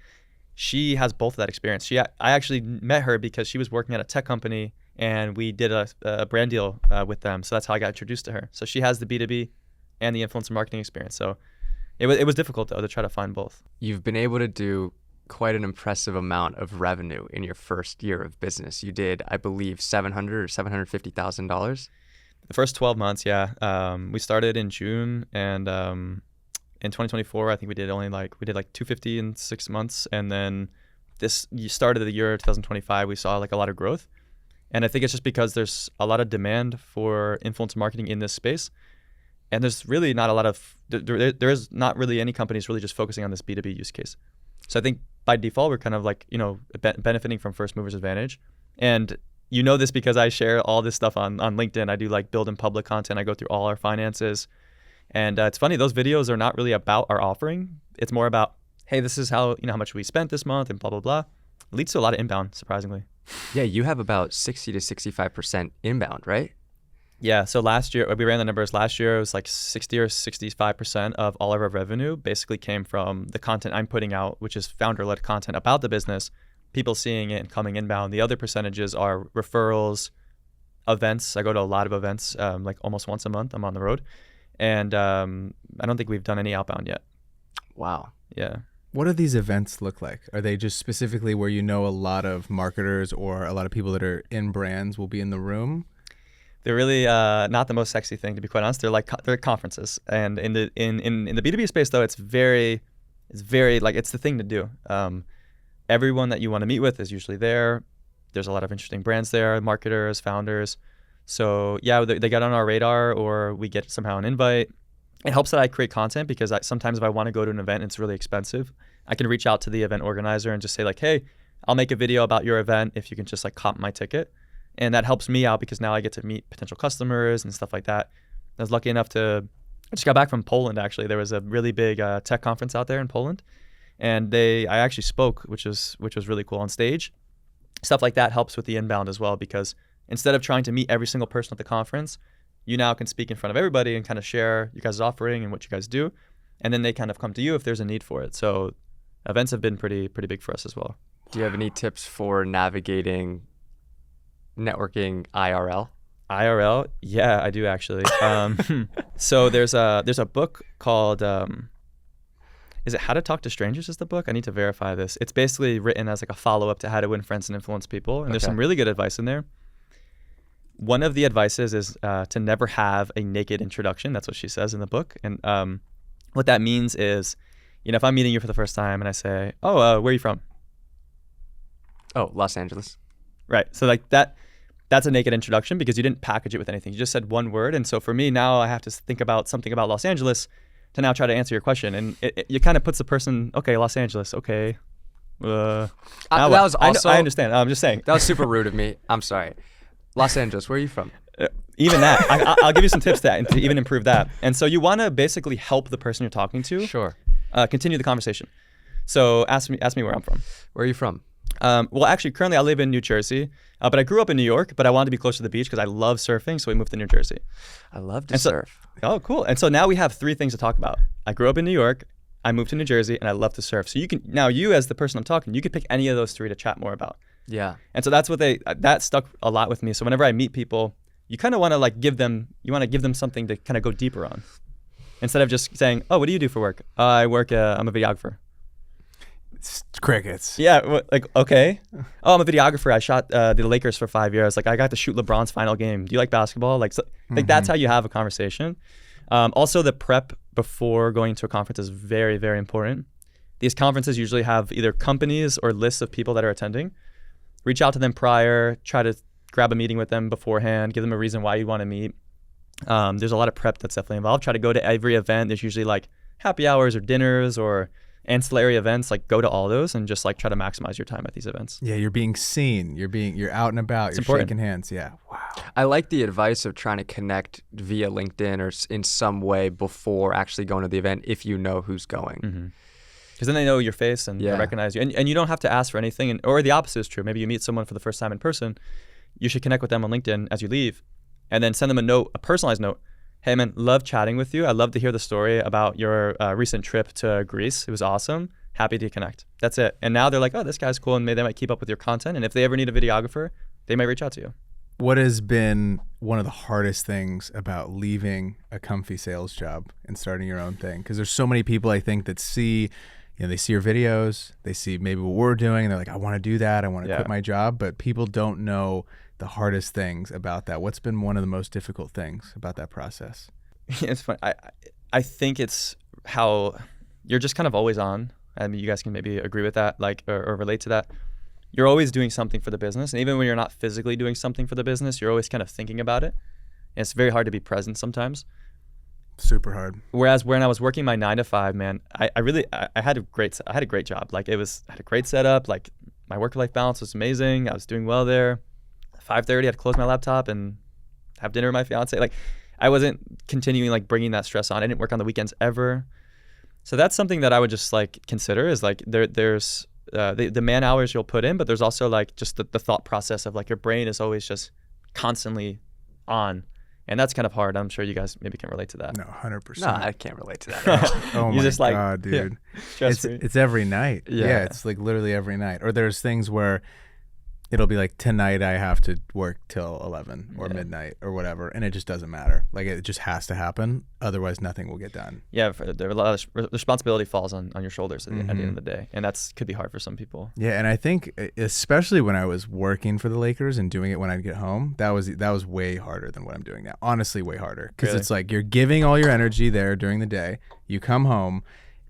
She has both of that experience. I actually met her because she was working at a tech company, and we did a brand deal with them. So that's how I got introduced to her. So she has the B2B and the influencer marketing experience. So it was difficult, though, to try to find both. You've been able to do quite an impressive amount of revenue in your first year of business. You did, I believe, $700,000 or $750,000. The first 12 months, yeah. We started in June, and in 2024, I think we did like $250 in 6 months, and then this started the year 2025. We saw like a lot of growth, and I think it's just because there's a lot of demand for influencer marketing in this space, and there's really not a lot of there is not really any companies really just focusing on this B2B use case. So I think by default we're kind of like benefiting from first movers advantage, and you know this because I share all this stuff on LinkedIn. I do like build in public content. I go through all our finances. And it's funny, those videos are not really about our offering. It's more about, hey, this is how much we spent this month and blah, blah, blah. It leads to a lot of inbound, surprisingly. Yeah, you have about 60 to 65% inbound, right? Yeah, so last year, we ran the numbers. Last year, it was like 60 or 65% of all of our revenue basically came from the content I'm putting out, which is founder-led content about the business, people seeing it and coming inbound. The other percentages are referrals, events. I go to a lot of events, like almost once a month. I'm on the road. And I don't think we've done any outbound yet. Wow. Yeah. What do these events look like? Are they just specifically where a lot of marketers or a lot of people that are in brands will be in the room? They're really not the most sexy thing, to be quite honest. They're conferences, and in the B2B space though, it's very like it's the thing to do. Everyone that you want to meet with is usually there. There's a lot of interesting brands there, marketers, founders. So yeah, they get on our radar, or we get somehow an invite. It helps that I create content because sometimes if I want to go to an event and it's really expensive, I can reach out to the event organizer and just say like, hey, I'll make a video about your event if you can just like comp my ticket. And that helps me out because now I get to meet potential customers and stuff like that. I was lucky enough I just got back from Poland actually. There was a really big tech conference out there in Poland, and I actually spoke, which was really cool on stage. Stuff like that helps with the inbound as well, because instead of trying to meet every single person at the conference, you now can speak in front of everybody and kind of share your guys' offering and what you guys do. And then they kind of come to you if there's a need for it. So events have been pretty big for us as well. Do you have any tips for navigating networking IRL? IRL? Yeah, I do actually. So there's a book called, is it How to Talk to Strangers is the book? I need to verify this. It's basically written as like a follow-up to How to Win Friends and Influence People. And there's some really good advice in there. One of the advices is to never have a naked introduction. That's what she says in the book. And what that means is, if I'm meeting you for the first time and I say, oh, where are you from? Oh, Los Angeles. Right. So like that's a naked introduction because you didn't package it with anything. You just said one word. And so for me now, I have to think about something about Los Angeles to now try to answer your question. And it kind of puts the person, okay, Los Angeles, okay. That was also, I understand. I'm just saying. That was super rude of me. I'm sorry. Los Angeles, where are you from? Even that, I'll give you some tips to even improve that. And so you want to basically help the person you're talking to. Sure. Continue the conversation. So ask me where I'm from. Where are you from? Well, actually, currently I live in New Jersey, but I grew up in New York, but I wanted to be close to the beach because I love surfing, so we moved to New Jersey. I love to surf. Oh, cool. And so now we have 3 things to talk about. I grew up in New York, I moved to New Jersey, and I love to surf. So you as the person I'm talking, you could pick any of those 3 to chat more about. Yeah. And so that's that stuck a lot with me. So whenever I meet people, you kind of want to like give them something to kind of go deeper on. Instead of just saying, oh, what do you do for work? I work, I'm a videographer. Crickets. Yeah, like, okay. Oh, I'm a videographer. I shot the Lakers for 5 years. Like, I got to shoot LeBron's final game. Do you like basketball? Like, that's how you have a conversation. Also, the prep before going to a conference is very, very important. These conferences usually have either companies or lists of people that are attending. Reach out to them prior. Try to grab a meeting with them beforehand. Give them a reason why you want to meet. There's a lot of prep that's definitely involved. Try to go to every event. There's usually like happy hours or dinners or ancillary events. Like, go to all those and just like try to maximize your time at these events. Yeah, you're being seen. You're out and about. You're shaking hands. Yeah. Wow. I like the advice of trying to connect via LinkedIn or in some way before actually going to the event if you know who's going. Because then they know your face and they recognize you. And you don't have to ask for anything. Or the opposite is true. Maybe you meet someone for the first time in person. You should connect with them on LinkedIn as you leave and then send them a note, a personalized note. Hey, man, love chatting with you. I'd love to hear the story about your recent trip to Greece. It was awesome. Happy to connect. That's it. And now they're like, oh, this guy's cool. And maybe they might keep up with your content. And if they ever need a videographer, they might reach out to you. What has been one of the hardest things about leaving a comfy sales job and starting your own thing? Because there's so many people I think that see, they see your videos, they see maybe what we're doing, and they're like, I want to do that. I want to quit my job. But people don't know the hardest things about that. What's been one of the most difficult things about that process? It's fun. I think it's how you're just kind of always on. I mean, you guys can maybe agree with that, like, or relate to that. You're always doing something for the business. And even when you're not physically doing something for the business, you're always kind of thinking about it. And it's very hard to be present sometimes. Super hard. Whereas when I was working my 9 to 5, man, I had a great job. Like, I had a great setup. Like, my work-life balance was amazing. I was doing well there. 5:30, I had to close my laptop and have dinner with my fiance. Like, I wasn't continuing like bringing that stress on. I didn't work on the weekends ever. So that's something that I would just like consider is like there's the man hours you'll put in, but there's also like just the thought process of like your brain is always just constantly on. And that's kind of hard. I'm sure you guys maybe can relate to that. No, 100%. No, I can't relate to that. Oh my God, dude. Yeah, it's every night. Yeah, it's like literally every night. Or there's things where it'll be like tonight I have to work till 11 or midnight or whatever, and it just doesn't matter. Like, it just has to happen. Otherwise, nothing will get done. Yeah, a lot of responsibility falls on your shoulders at the end of the day, and that's could be hard for some people. Yeah, and I think especially when I was working for the Lakers and doing it when I'd get home, that was way harder than what I'm doing now. Honestly, way harder, because it's like you're giving all your energy there during the day. You come home,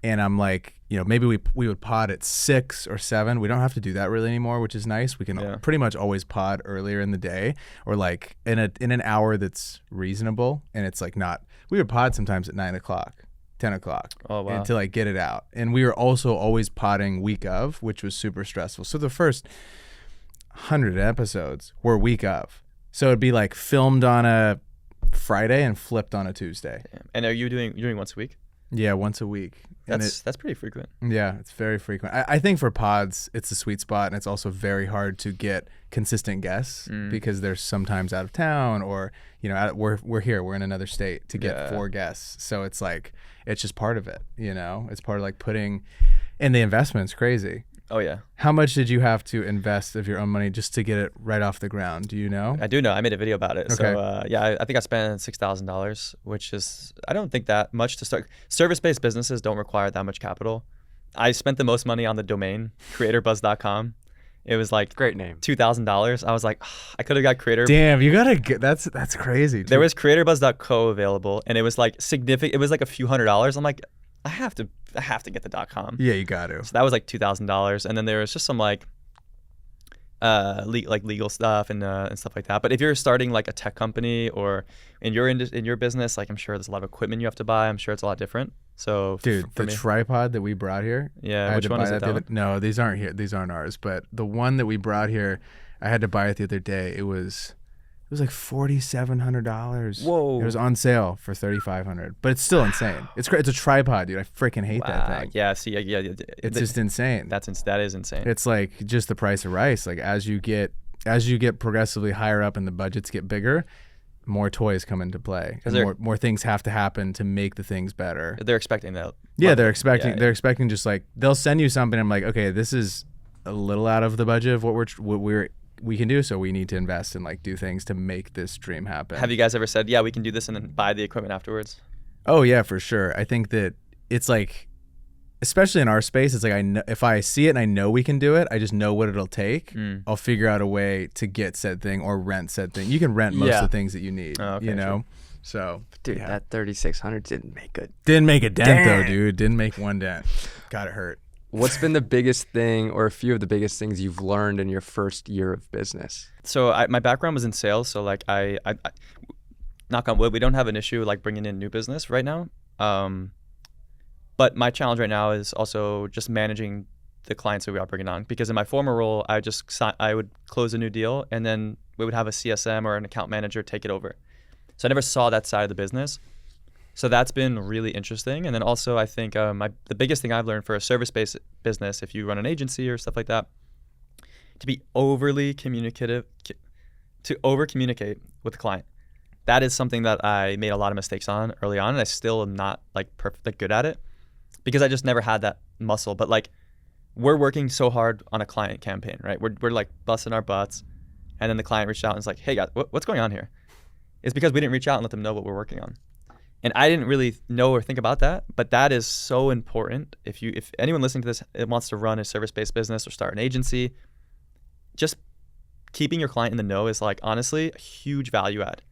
and I'm like, maybe we would pod at 6 or 7. We don't have to do that really anymore, which is nice. We can pretty much always pod earlier in the day, or like in an hour that's reasonable. And it's like we would pod sometimes at 9 o'clock, 10 o'clock, and to like get it out. And we were also always podding week of, which was super stressful. So the first 100 episodes were week of. So it'd be like filmed on a Friday and flipped on a Tuesday. Damn. And are you're doing once a week? Yeah, once a week. That's pretty frequent. Yeah, it's very frequent. I think for pods, it's a sweet spot, and it's also very hard to get consistent guests because they're sometimes out of town, or we're here, we're in another state to get 4 guests. So it's like it's just part of it. It's part of like putting, and the investment's crazy. Oh yeah. How much did you have to invest of your own money just to get it right off the ground? Do you know? I do know. I made a video about it. Okay. So I think I spent $6,000, which is, I don't think that much to start. Service-based businesses don't require that much capital. I spent the most money on the domain, creatorbuzz.com. It was like great name, $2,000. I was like, I could have got Creator. Damn, you gotta get that's crazy. Too. There was creatorbuzz.co available, and it was like significant. It was like a few $100s. I'm like, I have to get the .com. Yeah, you got to. So that was like $2,000, and then there was just some like legal stuff and stuff like that. But if you're starting like a tech company or in your business, like I'm sure there's a lot of equipment you have to buy. I'm sure it's a lot different. So dude, the tripod that we brought here. Yeah, which one is it? No, these aren't here. These aren't ours. But the one that we brought here, I had to buy it the other day. It was like $4,700. Whoa! It was on sale for $3,500, but it's still insane. It's great. It's a tripod, dude. I freaking hate that thing. Yeah. See, it's just insane. That is insane. It's like just the price of rice. Like as you get progressively higher up and the budgets get bigger, more toys come into play, and more things have to happen to make the things better. They're expecting that. Yeah, they're expecting just like they'll send you something. I'm like, okay, this is a little out of the budget of what we can do, so we need to invest and like do things to make this dream happen. Have you guys ever said, yeah, we can do this and then buy the equipment afterwards? Oh yeah, for sure. I think that it's like especially in our space, it's like I know, if I see it and I know we can do it, I just know what it'll take. I'll figure out a way to get said thing or rent said thing. You can rent most of the things that you need, you know? Sure. So, dude, that 3600 didn't make a dent though, dude. Didn't make one dent. Got it hurt. What's been the biggest thing or a few of the biggest things you've learned in your first year of business? So my background was in sales. So like I knock on wood, we don't have an issue like bringing in new business right now. But my challenge right now is also just managing the clients that we are bringing on, because in my former role, I would close a new deal and then we would have a CSM or an account manager take it over. So I never saw that side of the business. So that's been really interesting. And then also I think the biggest thing I've learned for a service-based business, if you run an agency or stuff like that, to be overly communicative, to over-communicate with the client. That is something that I made a lot of mistakes on early on, and I still am not like perfectly good at it because I just never had that muscle. But like, we're working so hard on a client campaign, right? We're like busting our butts, and then the client reached out and was like, "Hey guys, what's going on here?" It's because we didn't reach out and let them know what we're working on. And I didn't really know or think about that, but that is so important. If anyone listening to this wants to run a service-based business or start an agency, just keeping your client in the know is like honestly a huge value add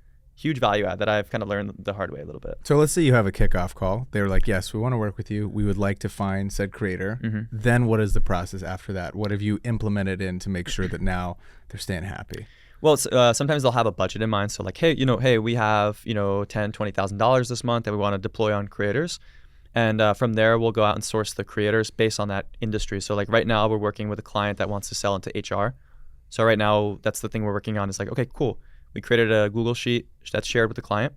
that I've kind of learned the hard way a little bit. So let's say you have a kickoff call. They're like, yes, we want to work with you. We would like to find said creator. Then what is the process after that? What have you implemented in to make sure that now they're staying happy? Well, sometimes they'll have a budget in mind. So like, hey, we have, $10,000, $20,000 this month that we want to deploy on creators. And from there, we'll go out and source the creators based on that industry. So like right now we're working with a client that wants to sell into HR. So right now that's the thing we're working on is like, okay, cool. We created a Google sheet that's shared with the client.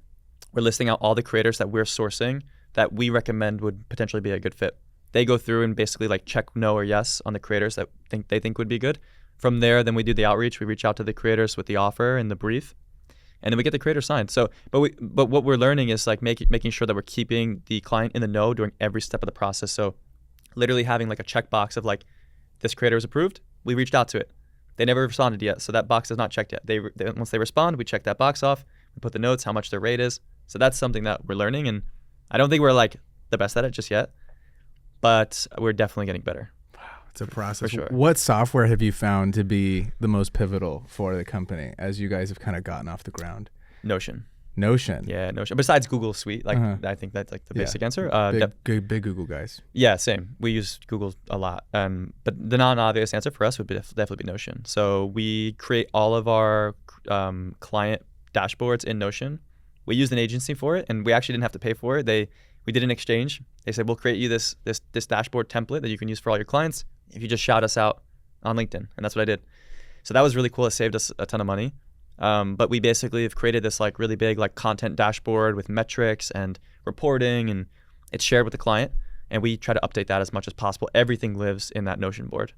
We're listing out all the creators that we're sourcing that we recommend would potentially be a good fit. They go through and basically like check no or yes on the creators that they think would be good. From there, then we do the outreach. We reach out to the creators with the offer and the brief, and then we get the creator signed. So, but what we're learning is like making sure that we're keeping the client in the know during every step of the process. So, literally having like a checkbox of like, this creator is approved. We reached out to it. They never responded yet, so that box is not checked yet. Once they respond, we check that box off. We put the notes, how much their rate is. So that's something that we're learning, and I don't think we're like the best at it just yet, but we're definitely getting better. It's a process. For sure. What software have you found to be the most pivotal for the company as you guys have kind of gotten off the ground? Notion. Yeah, Notion. Besides Google Suite, like I think that's like the basic answer. Big Google guys. Yeah, same. We use Google a lot. But the non-obvious answer for us would definitely be Notion. So we create all of our client dashboards in Notion. We used an agency for it, and we actually didn't have to pay for it. We did an exchange. They said, we'll create you this dashboard template that you can use for all your clients if you just shout us out on LinkedIn. And that's what I did. So that was really cool. It saved us a ton of money. But we basically have created this like really big like content dashboard with metrics and reporting, and it's shared with the client. And we try to update that as much as possible. Everything lives in that Notion board.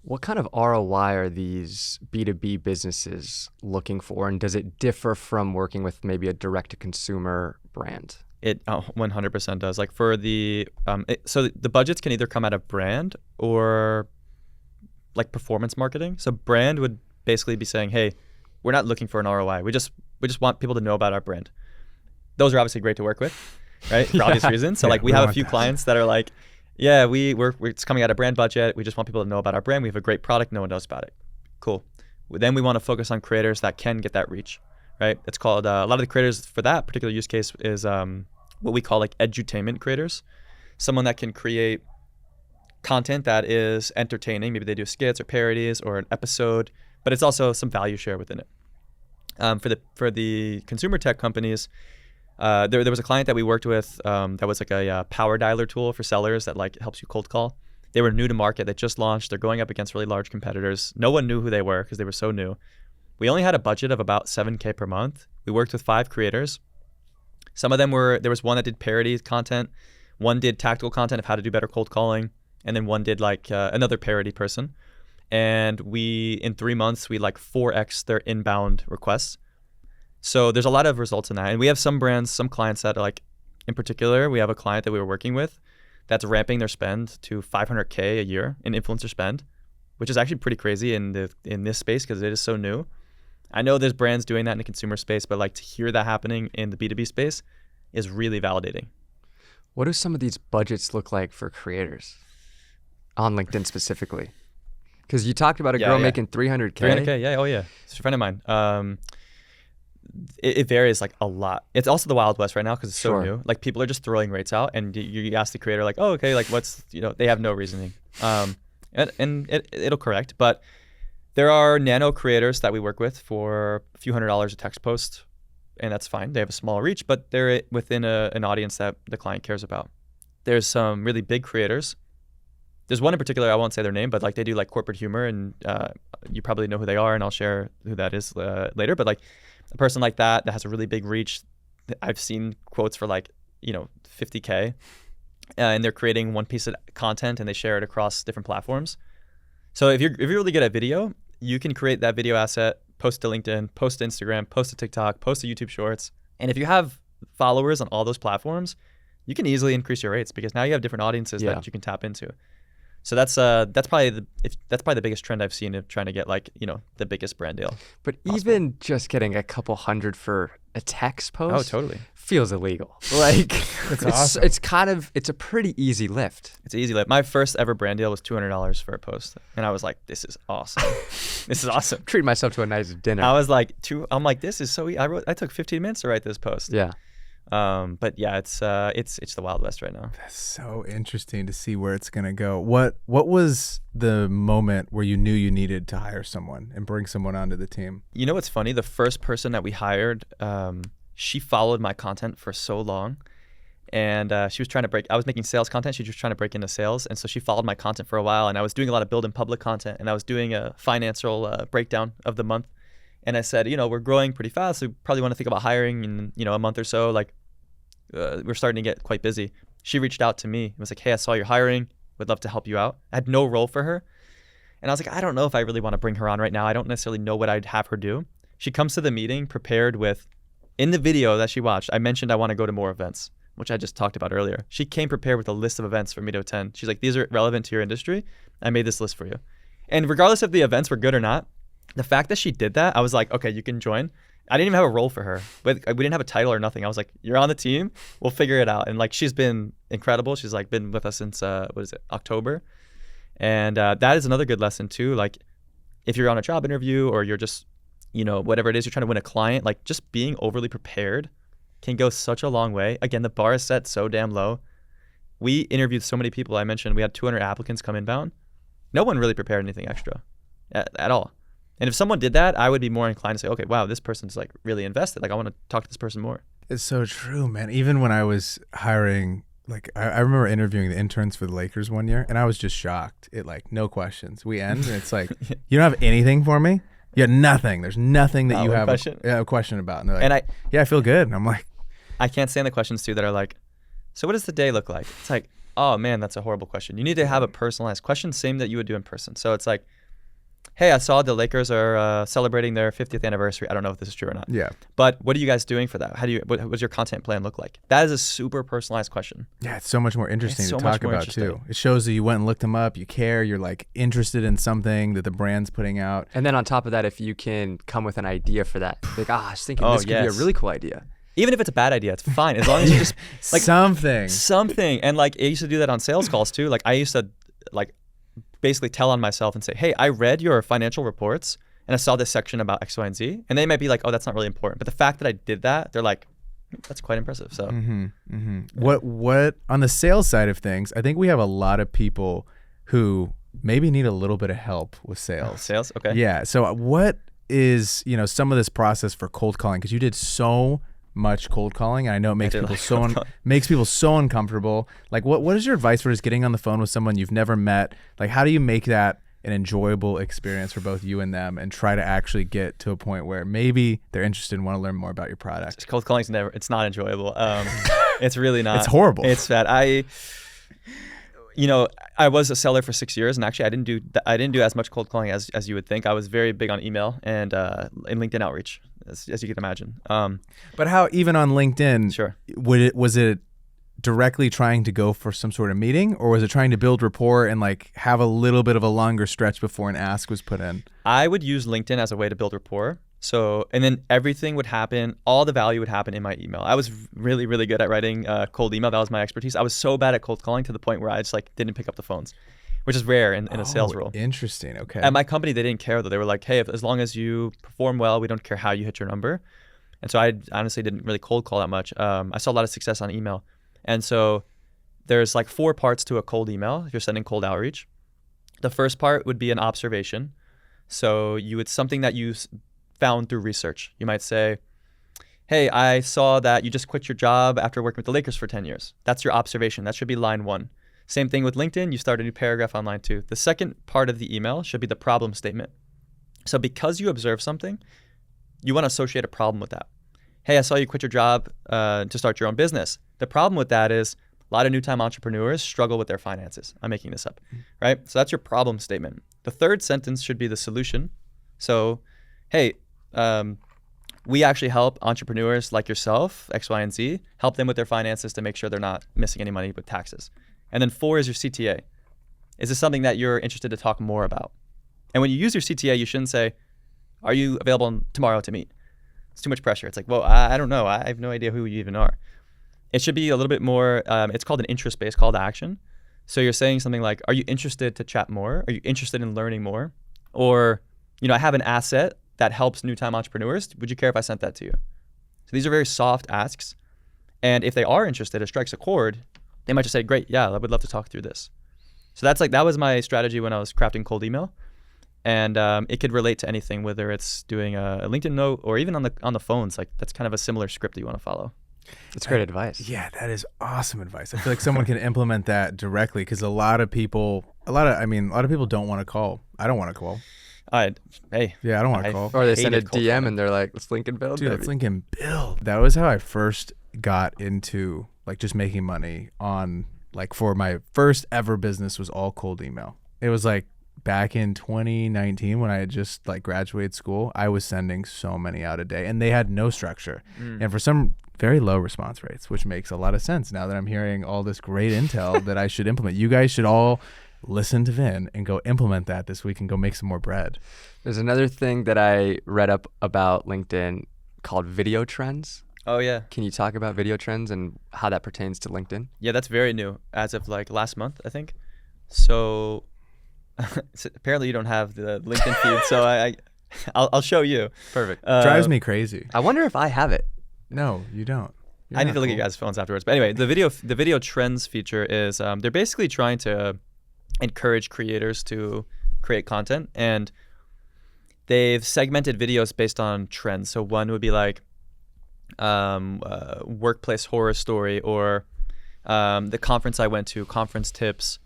What kind of ROI are these B2B businesses looking for? And does it differ from working with maybe a direct-to-consumer brand? It 100% does. Like for so the budgets can either come out of brand or like performance marketing. So brand would basically be saying, hey, we're not looking for an ROI. We just want people to know about our brand. Those are obviously great to work with, right? For obvious reasons. So like we have a few clients that are like, yeah, it's coming out of brand budget. We just want people to know about our brand. We have a great product. No one knows about it. Cool. Then we want to focus on creators that can get that reach, right? It's called, a lot of the creators for that particular use case is what we call like edutainment creators. Someone that can create content that is entertaining. Maybe they do skits or parodies or an episode, but it's also some value share within it. For the consumer tech companies, there was a client that we worked with that was like a power dialer tool for sellers that like helps you cold call. They were new to market. They just launched. They're going up against really large competitors. No one knew who they were because they were so new. We only had a budget of about $7,000 per month. We worked with 5 creators. Some of them there was one that did parody content. One did tactical content of how to do better cold calling. And then one did like another parody person. And in 3 months, we like 4x their inbound requests. So there's a lot of results in that. And we have some brands, some clients that are like, in particular, we have a client that we were working with that's ramping their spend to $500K a year in influencer spend, which is actually pretty crazy in this space because it is so new. I know there's brands doing that in the consumer space, but like to hear that happening in the B2B space is really validating. What do some of these budgets look like for creators on LinkedIn specifically? Because you talked about a girl making 300K. 300K, yeah, oh yeah. It's a friend of mine. It varies like a lot. It's also the Wild West right now because it's so new. Like people are just throwing rates out, and you ask the creator like, oh, okay, like what's, they have no reasoning. And it'll correct. But there are nano creators that we work with for a few $100s a text post, and that's fine. They have a small reach, but they're within an audience that the client cares about. There's some really big creators. There's one in particular, I won't say their name, but like they do like corporate humor, and you probably know who they are, and I'll share who that is later. But like a person like that has a really big reach. I've seen quotes for like, 50K, and they're creating one piece of content and they share it across different platforms. So if you're really good at video, you can create that video asset, post to LinkedIn, post to Instagram, post to TikTok, post to YouTube Shorts. And if you have followers on all those platforms, you can easily increase your rates because now you have different audiences that you can tap into. So that's probably the biggest trend I've seen of trying to get like, the biggest brand deal. But even just getting a couple hundred for a text post feels illegal. Like awesome. It's a pretty easy lift. It's an easy lift. My first ever brand deal was $200 for a post. And I was like, this is awesome. This is awesome. Treat myself to a nice dinner. I was like, this is so easy. I took 15 minutes to write this post. Yeah. But yeah, it's the Wild West right now. That's so interesting to see where it's gonna go. What was the moment where you knew you needed to hire someone and bring someone onto the team? You know what's funny? The first person that we hired, she followed my content for so long, and she was trying to I was making sales content. She was trying to break into sales, and so she followed my content for a while. And I was doing a lot of build in public content, and I was doing a financial breakdown of the month. And I said, we're growing pretty fast. So we probably want to think about hiring in, a month or so. Like, we're starting to get quite busy. She reached out to me and was like, hey, I saw you're hiring. Would love to help you out. I had no role for her. And I was like, I don't know if I really want to bring her on right now. I don't necessarily know what I'd have her do. She comes to the meeting prepared with, in the video that she watched, I mentioned I want to go to more events, which I just talked about earlier. She came prepared with a list of events for me to attend. She's like, these are relevant to your industry. I made this list for you. And regardless if the events were good or not, the fact that she did that, I was like, okay, you can join. I didn't even have a role for her, but we didn't have a title or nothing. I was like, you're on the team. We'll figure it out. And like, she's been incredible. She's like been with us since, October. And that is another good lesson too. Like if you're on a job interview or you're just, whatever it is, you're trying to win a client, like just being overly prepared can go such a long way. Again, the bar is set so damn low. We interviewed so many people. I mentioned we had 200 applicants come inbound. No one really prepared anything extra at all. And if someone did that, I would be more inclined to say, okay, wow, this person's like really invested. Like I want to talk to this person more. It's so true, man. Even when I was hiring, like I remember interviewing the interns for the Lakers one year and I was just shocked. No questions. We end and it's like, you don't have anything for me? You have nothing. There's nothing that you have a question about. And they're like, I feel good. And I'm like, I can't stand the questions too that are like, so what does the day look like? It's like, oh man, that's a horrible question. You need to have a personalized question, same that you would do in person. So it's like, hey, I saw the Lakers are celebrating their 50th anniversary. I don't know if this is true or not. Yeah. But what are you guys doing for that? What does your content plan look like? That is a super personalized question. Yeah, it's so much more interesting to talk about too. It shows that you went and looked them up, you care, you're like interested in something that the brand's putting out. And then on top of that, if you can come with an idea for that, like, I was thinking this could be a really cool idea. Even if it's a bad idea, it's fine. As long as you just like something. And like I used to do that on sales calls too. Like I used to like basically tell on myself and say, hey, I read your financial reports and I saw this section about X, Y, and Z. And they might be like, oh, that's not really important. But the fact that I did that, they're like, that's quite impressive. So yeah. What on the sales side of things, I think we have a lot of people who maybe need a little bit of help with sales. Sales? Okay. Yeah. So what is, some of this process for cold calling? Because you did so much cold calling, and I know it makes people so uncomfortable. Like, what is your advice for just getting on the phone with someone you've never met? Like, how do you make that an enjoyable experience for both you and them, and try to actually get to a point where maybe they're interested and want to learn more about your product? Cold calling it's not enjoyable. It's really not. It's horrible. It's bad. I was a seller for 6 years, and actually I didn't do as much cold calling as you would think. I was very big on email and in LinkedIn outreach, as you can imagine. But how, even on LinkedIn, sure, was it directly trying to go for some sort of meeting, or was it trying to build rapport and like have a little bit of a longer stretch before an ask was put in? I would use LinkedIn as a way to build rapport, So, and then everything would happen, all the value would happen in my email. I was really, really good at writing cold email. That was my expertise. I was so bad at cold calling to the point where I just like didn't pick up the phones, which is rare in a sales role. Interesting. Okay. At my company, they didn't care though. They were like, hey, as long as you perform well, we don't care how you hit your number. And so I honestly didn't really cold call that much. I saw a lot of success on email. And so there's like 4 parts to a cold email if you're sending cold outreach. The first part would be an observation. So it's something that you found through research. You might say, hey, I saw that you just quit your job after working with the Lakers for 10 years. That's your observation. That should be line 1. Same thing with LinkedIn. You start a new paragraph on line 2. The second part of the email should be the problem statement. So because you observe something, you want to associate a problem with that. Hey, I saw you quit your job to start your own business. The problem with that is a lot of new-time entrepreneurs struggle with their finances. I'm making this up, right? So that's your problem statement. The third sentence should be the solution. So, hey, we actually help entrepreneurs like yourself, X, Y, and Z, help them with their finances to make sure they're not missing any money with taxes. And then 4 is your CTA. Is this something that you're interested to talk more about? And when you use your CTA, you shouldn't say, are you available tomorrow to meet? It's too much pressure. It's like, well, I don't know. I have no idea who you even are. It should be a little bit more, it's called an interest-based call to action. So you're saying something like, are you interested to chat more? Are you interested in learning more? Or, I have an asset that helps new-time entrepreneurs. Would you care if I sent that to you? So these are very soft asks. And if they are interested, it strikes a chord, they might just say, great, yeah, I would love to talk through this. So that was my strategy when I was crafting cold email. And it could relate to anything, whether it's doing a LinkedIn note or even on the phones. Like that's kind of a similar script that you want to follow. That's great advice. Yeah, that is awesome advice. I feel like someone can implement that directly because a lot of people don't want to call. I don't want to call. I don't want to call. Or they send a DM and they're like, let's link and build. Dude, let's link and build. That was how I first got into like just making money on like for my first ever business was all cold email. It was like back in 2019 when I had just like graduated school, I was sending so many out a day and they had no structure. And for some very low response rates, which makes a lot of sense now that I'm hearing all this great intel that I should implement. You guys should all listen to Vin and go implement that this week and go make some more bread. There's another thing that I read up about LinkedIn called video trends. Oh, yeah. Can you talk about video trends and how that pertains to LinkedIn? Yeah, that's very new as of like last month, I think. So apparently you don't have the LinkedIn feed, so I'll show you. Perfect. Drives me crazy. I wonder if I have it. No, you don't. I need to look at you guys' phones afterwards. But anyway, the video trends feature is they're basically trying to encourage creators to create content, and they've segmented videos based on trends. So one would be like workplace horror story, or the conference I went to, conference tips,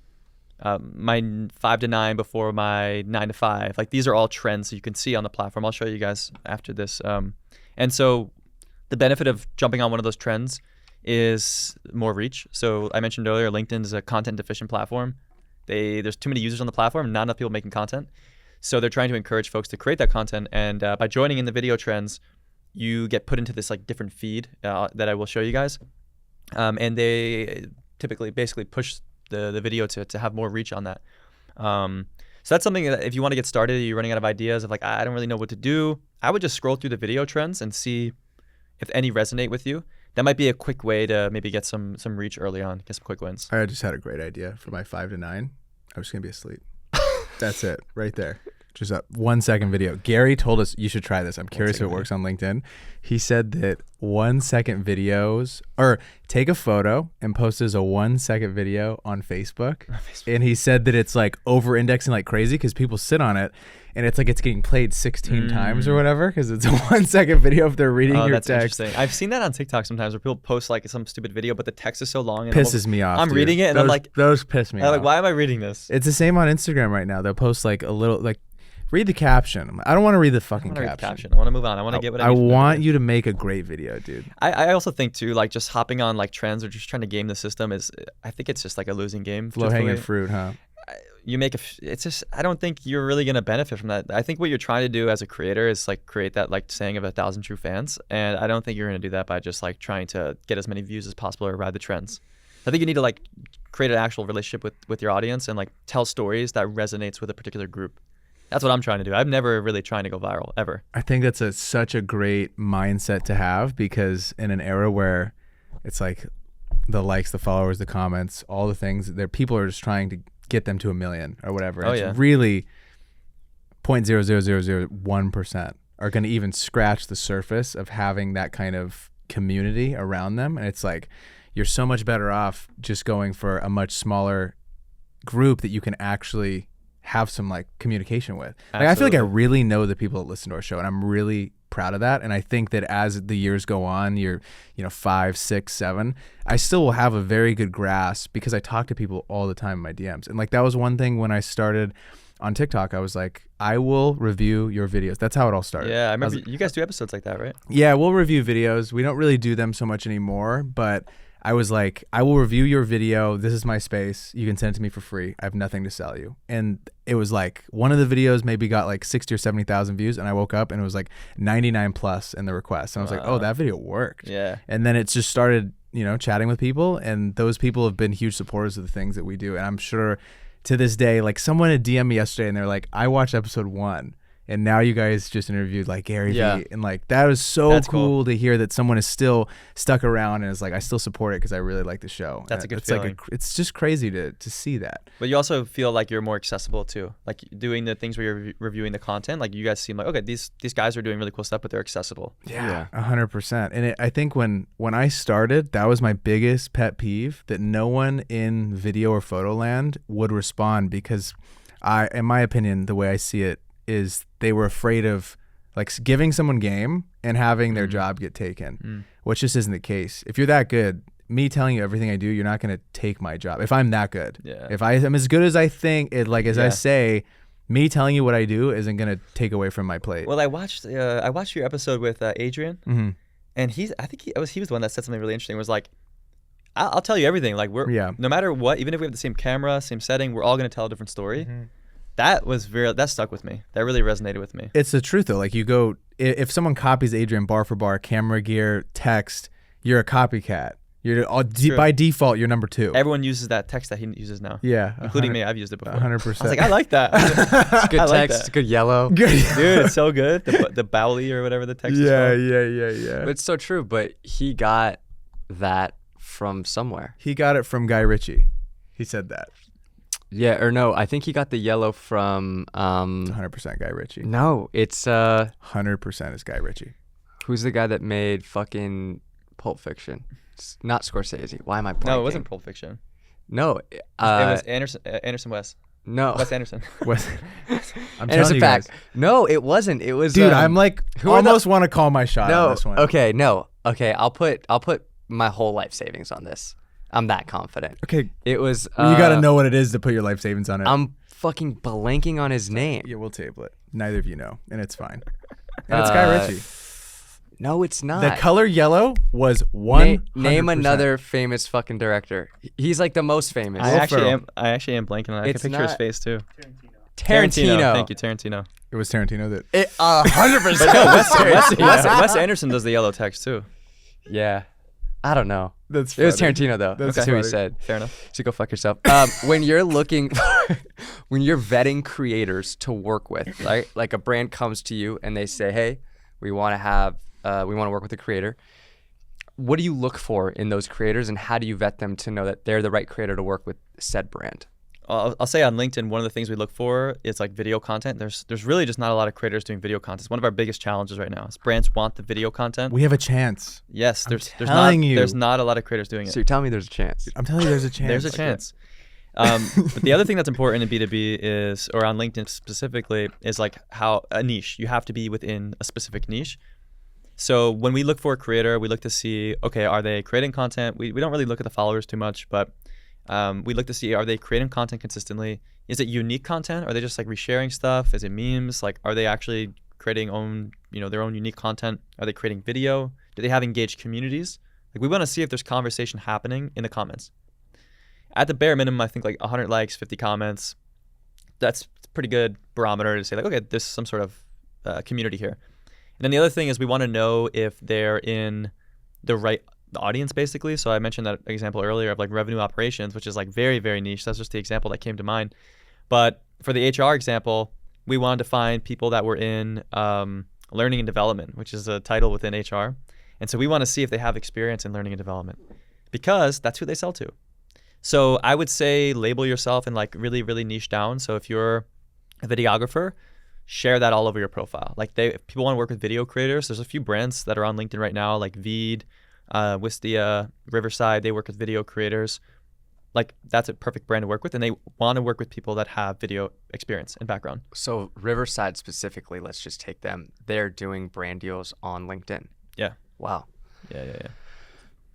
my 5 to 9 before my 9 to 5. Like these are all trends you can see on the platform. I'll show you guys after this. And so the benefit of jumping on one of those trends is more reach. So I mentioned earlier, LinkedIn is a content deficient platform. There's too many users on the platform, not enough people making content. So they're trying to encourage folks to create that content. And by joining in the video trends, you get put into this like different feed that I will show you guys. And they typically basically push the video to have more reach on that. So that's something that if you want to get started, you're running out of ideas of like, I don't really know what to do, I would just scroll through the video trends and see if any resonate with you. That might be a quick way to maybe get some reach early on, get some quick wins. I just had a great idea for my 5 to 9. I was going to be asleep. That's it right there. Just a 1-second video. Gary told us you should try this. I'm curious if it works on LinkedIn. He said that 1-second videos, or take a photo and post as a 1-second video on Facebook. And he said that it's like over indexing like crazy because people sit on it and it's like it's getting played 16 times or whatever because it's a 1-second video if they're reading your that's text. Interesting. I've seen that on TikTok sometimes where people post like some stupid video, but the text is so long. And Pisses me off. I'm dude. reading it and those, I'm like, those piss me off. Like, why am I reading this? It's the same on Instagram right now. They'll post like a little like, read the caption. I don't want to read the fucking caption. I want to move on. I want to get what I need. I want you to make a great video, dude. I also think too, like just hopping on like trends or just trying to game the system I think it's just like a losing game. Low hanging fruit, huh? I don't think you're really going to benefit from that. I think what you're trying to do as a creator is like create that like saying of 1,000 true fans. And I don't think you're going to do that by just like trying to get as many views as possible or ride the trends. I think you need to like create an actual relationship with your audience and like tell stories that resonates with a particular group. That's what I'm trying to do. I'm never really trying to go viral ever. I think that's such a great mindset to have, because in an era where it's like the likes, the followers, the comments, all the things, people are just trying to get them to 1 million or whatever. It's really 0.00001% are going to even scratch the surface of having that kind of community around them. And it's like, you're so much better off just going for a much smaller group that you can actually have some like communication with. Like, I feel like I really know the people that listen to our show, and I'm really proud of that. And I think that as the years go on, you're 5, 6, 7, I still will have a very good grasp, because I talk to people all the time in my DMs. And like, that was one thing when I started on TikTok. I was like, I will review your videos. That's how it all started. Yeah, I remember you guys do episodes like that, right? Yeah, we'll review videos. We don't really do them so much anymore, but I was like, I will review your video. This is my space. You can send it to me for free. I have nothing to sell you. And it was like, one of the videos maybe got like 60 or 70,000 views, and I woke up and it was like 99 plus in the request. And I was like, oh, that video worked. Yeah. And then it just started, chatting with people, and those people have been huge supporters of the things that we do. And I'm sure to this day, like, someone had DM me yesterday and they're like, I watched episode 1. And now you guys just interviewed like Gary Vee, and like that was so cool to hear that someone is still stuck around and is like, I still support it because I really like the show. That's a good feeling. It's just crazy to see that. But you also feel like you're more accessible too, like doing the things where you're reviewing the content. Like, you guys seem like, okay, these guys are doing really cool stuff, but they're accessible. Yeah, 100%. And I think when I started, that was my biggest pet peeve, that no one in video or photo land would respond, because in my opinion, the way I see it is they were afraid of like giving someone game and having their job get taken, which just isn't the case. If you're that good, me telling you everything I do, you're not going to take my job. If I'm that good, if I am as good as I think it, like, as I say, me telling you what I do isn't going to take away from my plate. Well, I watched your episode with Adrian, and I think he was the one that said something really interesting. It was like, I'll tell you everything. Like, no matter what, even if we have the same camera, same setting, we're all going to tell a different story. That stuck with me. That really resonated with me. It's the truth though. Like, if someone copies Adrian bar for bar, camera gear, text, you're a copycat. By default, you're number 2. Everyone uses that text that he uses now. Yeah, including me. I've used it before. 100%. I was like, I like that. It's good text. It's good yellow. Dude, it's so good. The Bowley or whatever the text is called. Yeah. But it's so true. But he got that from somewhere. He got it from Guy Ritchie. He said that. Yeah, or no, I think he got the yellow from 100% Guy Ritchie. No, it's 100% is Guy Ritchie. Who's the guy that made fucking Pulp Fiction? It's not Scorsese. Why am I blanking? No, it wasn't Pulp Fiction. No, it was Anderson West. No, Wes Anderson. I'm Anderson Paak. No, it wasn't. It was. Dude, I'm like almost want to call my shot on this one. Okay. I'll put my whole life savings on this. I'm that confident. Okay. It was. You got to know what it is to put your life savings on it. I'm fucking blanking on his name. Yeah, we'll table it. Neither of you know, and it's fine. And it's Guy Ritchie. No, it's not. The color yellow was 100%. Name another famous fucking director. He's like the most famous. I actually am blanking on that. I can picture his face too. Tarantino. Thank you, Tarantino. It was Tarantino that. 100%. Wes Anderson does the yellow text too. Yeah. I don't know. That's It was Tarantino though. That's who he said. Fair enough. So go fuck yourself. When you're when you're vetting creators to work with, right? Like a brand comes to you and they say, "Hey, we want to work with a creator." What do you look for in those creators, and how do you vet them to know that they're the right creator to work with said brand? I'll say on LinkedIn, one of the things we look for is like video content. There's really just not a lot of creators doing video content. It's one of our biggest challenges right now. Is brands want the video content. We have a chance. Yes, there's not a lot of creators doing it. So you're telling me there's a chance? I'm telling you, there's a chance. There's a chance. But the other thing that's important in B2B is, or on LinkedIn specifically, is like how a niche. You have to be within a specific niche. So when we look for a creator, we look to see, okay, are they creating content? We don't really look at the followers too much, but we look to see, are they creating content consistently? Is it unique content? Are they just like resharing stuff? Is it memes? Like, are they actually creating their own unique content? Are they creating video? Do they have engaged communities? Like, we want to see if there's conversation happening in the comments. At the bare minimum, I think like 100 likes, 50 comments. That's a pretty good barometer to say like, okay, there's some sort of community here. And then the other thing is we want to know if they're in the right audience, basically. So I mentioned that example earlier of like revenue operations, which is like very, very niche. That's just the example that came to mind. But for the HR example, we wanted to find people that were in learning and development, which is a title within HR. And so we want to see if they have experience in learning and development because that's who they sell to. So I would say label yourself and like really, really niche down. So if you're a videographer, share that all over your profile. Like if people want to work with video creators, there's a few brands that are on LinkedIn right now, like Veed, Wistia, Riverside. They work with video creators. Like that's a perfect brand to work with, and they want to work with people that have video experience and background. So Riverside specifically, let's just take them. They're doing brand deals on LinkedIn. Yeah. Wow. Yeah.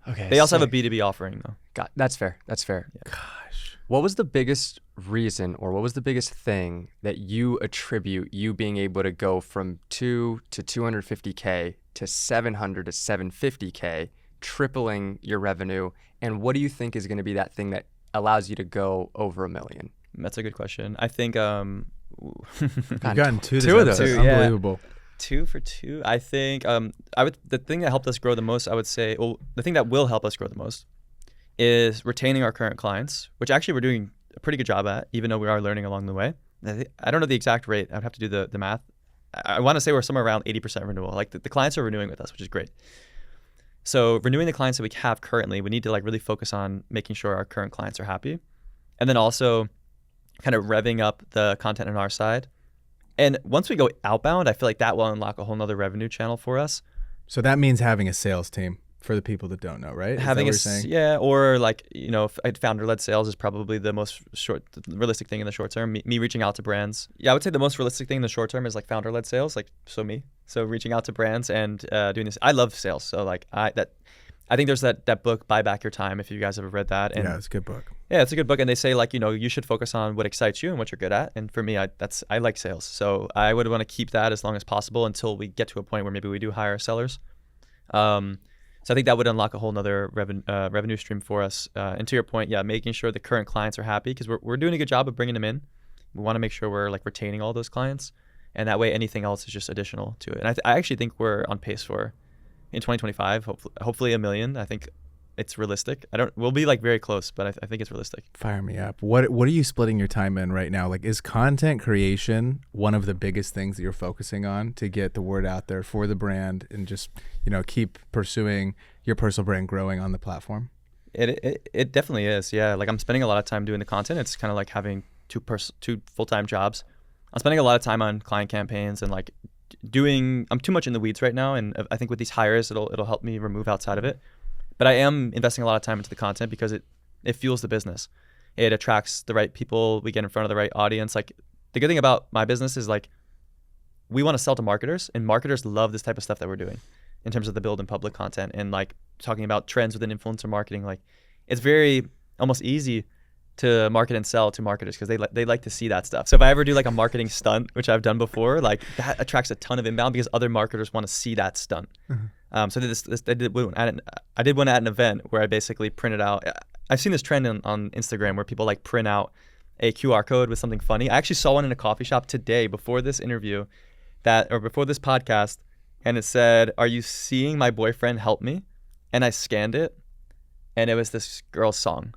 Okay. They also have a B2B offering though. That's fair. Yeah. Gosh. What was the biggest reason, or what was the biggest thing that you attribute you being able to go from 2 to 250K to 700 to 750K, tripling your revenue? And what do you think is going to be that thing that allows you to go over $1 million? That's a good question. I think You've gotten two of those. That's Yeah. unbelievable. 2 for 2. I think the thing that helped us grow the most, I would say, the thing that will help us grow the most is retaining our current clients, which actually we're doing a pretty good job at, even though we are learning along the way. I don't know the exact rate. I'd have to do the math. I want to say we're somewhere around 80% renewal. Like the clients are renewing with us, which is great. So renewing the clients that we have currently, we need to like really focus on making sure our current clients are happy. And then also kind of revving up the content on our side. And once we go outbound, I feel like that will unlock a whole nother revenue channel for us. So that means having a sales team for the people that don't know, right? Is Having that what you're saying? yeah, or like, founder-led sales is probably the most realistic thing in the short term. Me reaching out to brands. Yeah, I would say the most realistic thing in the short term is like founder-led sales, like me. So reaching out to brands and doing this. I love sales. So like I think there's that book, Buy Back Your Time, if you guys ever read that. And Yeah, it's a good book. yeah, it's a good book. And they say like, you should focus on what excites you and what you're good at. And for me, I like sales. So I would want to keep that as long as possible until we get to a point where maybe we do hire sellers. So I think that would unlock a whole nother revenue stream for us. And to your point, yeah, making sure the current clients are happy because we're doing a good job of bringing them in. We want to make sure we're like retaining all those clients. And that way anything else is just additional to it. And I actually think we're on pace for, in 2025, hopefully $1 million. I think it's realistic. We'll be like very close, but I think it's realistic. Fire me up. What are you splitting your time in right now? Like, is content creation one of the biggest things that you're focusing on to get the word out there for the brand and just, keep pursuing your personal brand growing on the platform? It definitely is. Yeah. Like I'm spending a lot of time doing the content. It's kind of like having two full-time jobs. I'm spending a lot of time on client campaigns and like I'm too much in the weeds right now. And I think with these hires, it'll help me remove outside of it. But I am investing a lot of time into the content because it fuels the business. It attracts the right people. We get in front of the right audience. Like the good thing about my business is like we want to sell to marketers, and marketers love this type of stuff that we're doing in terms of the build and public content and like talking about trends within influencer marketing. Like it's very almost easy to market and sell to marketers because they like to see that stuff. So if I ever do like a marketing stunt, which I've done before, like that attracts a ton of inbound because other marketers want to see that stunt. Mm-hmm. So I did one at an event where I basically printed out. I've seen this trend on Instagram where people like print out a QR code with something funny. I actually saw one in a coffee shop today before this interview, before this podcast, and it said, "Are you seeing my boyfriend help me?" And I scanned it, and it was this girl's song.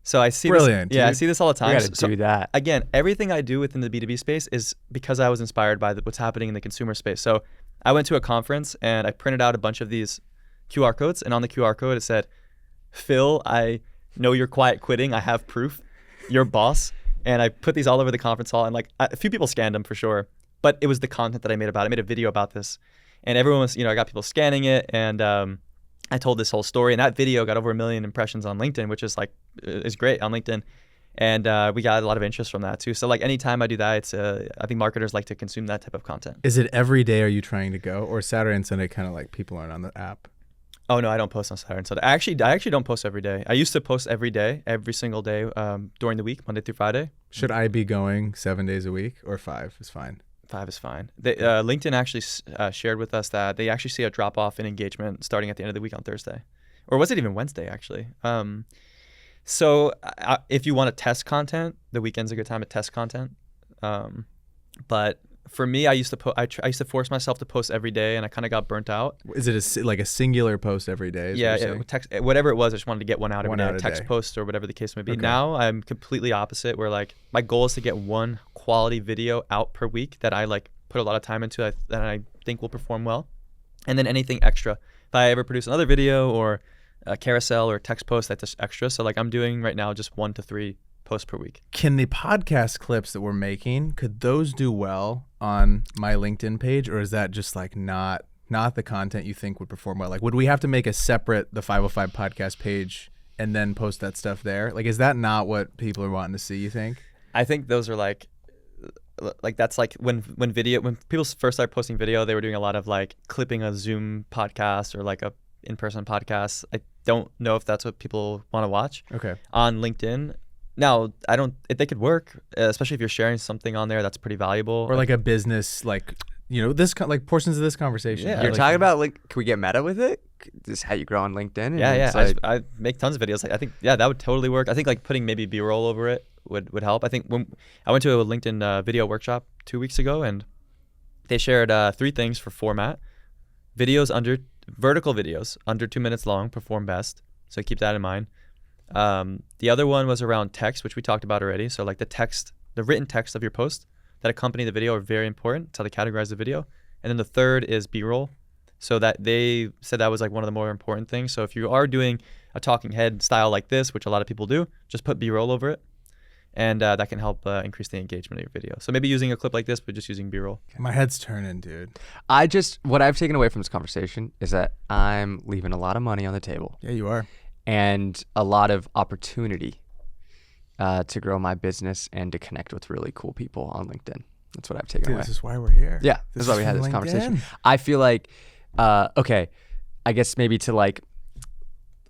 So I see Brilliant, this. Yeah, dude. I see this all the time. We got to do that. Again, everything I do within the B2B space is because I was inspired by what's happening in the consumer space. So I went to a conference and I printed out a bunch of these QR codes, and on the QR code it said, "Phil, I know you're quiet quitting. I have proof. You're boss." And I put these all over the conference hall, and like a few people scanned them for sure, but it was the content that I made about it. I made a video about this, and everyone was, I got people scanning it, and I told this whole story, and that video got over 1 million impressions on LinkedIn, which is great on LinkedIn. And we got a lot of interest from that too. So like anytime I do that, I think marketers like to consume that type of content. Is it every day are you trying to go, or Saturday and Sunday kind of like people aren't on the app? Oh no, I don't post on Saturday and Sunday. I actually don't post every day. I used to post every day, every single day during the week, Monday through Friday. Should I be going 7 days a week, or 5 is fine? 5 is fine. LinkedIn actually shared with us that they actually see a drop off in engagement starting at the end of the week on Thursday, or was it even Wednesday actually? So if you want to test content, the weekend's a good time to test content. But For me, I used to I used to force myself to post every day, and I kind of got burnt out. Is it like a singular post every day? Yeah, text, whatever it was. I just wanted to get one out every day, text day. post or whatever the case may be. Okay. Now I'm completely opposite, where like my goal is to get one quality video out per week that I like put a lot of time into, that I think will perform well, and then anything extra. If I ever produce another video or a carousel or text post, that's just extra. So like I'm doing right now just 1 to 3 posts per week. Can the podcast clips that we're making, could those do well on my LinkedIn page, or is that just like not the content you think would perform well? Like, would we have to make a separate the 505 podcast page and then post that stuff there? Like, is that not what people are wanting to see, you think? I think those are like that's like when people first started posting video, they were doing a lot of like clipping a Zoom podcast or like a in-person podcast. I don't know if that's what people want to watch. Okay. On LinkedIn. Now, they could work, especially if you're sharing something on there that's pretty valuable. Or like a business, like, you know, like portions of this conversation. Yeah. You're like- talking about like, can we get meta with it? This is how you grow on LinkedIn. And Yeah. it's like- I make tons of videos. Like, I think, that would totally work. I think like putting maybe B-roll over it would help. I think when I went to a LinkedIn video workshop 2 weeks ago, and they shared 3 things for format. Vertical videos under 2 minutes long perform best. So keep that in mind. The other one was around text, which we talked about already. So like the written text of your post that accompany the video are very important. It's how they categorize the video. And then the third is B-roll. So that they said that was like one of the more important things. So if you are doing a talking head style like this, which a lot of people do, just put B-roll over it. And that can help increase the engagement of your video. So maybe using a clip like this, but just using B-roll. My head's turning, dude. what I've taken away from this conversation is that I'm leaving a lot of money on the table. Yeah, you are. And a lot of opportunity to grow my business and to connect with really cool people on LinkedIn. That's what I've taken away. This is why we're here. Yeah, this is why we had from this conversation. LinkedIn. I feel like, okay, I guess maybe to like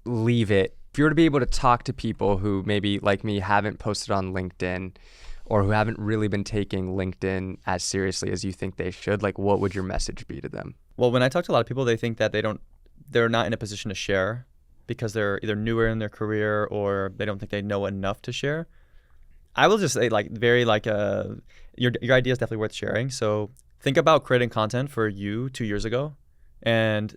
leave it, if you were to be able to talk to people who maybe like me haven't posted on LinkedIn or who haven't really been taking LinkedIn as seriously as you think they should, like what would your message be to them? Well, when I talk to a lot of people, they think that they're not in a position to share because they're either newer in their career or they don't think they know enough to share. I will just say like your idea is definitely worth sharing. So think about creating content for you 2 years ago, and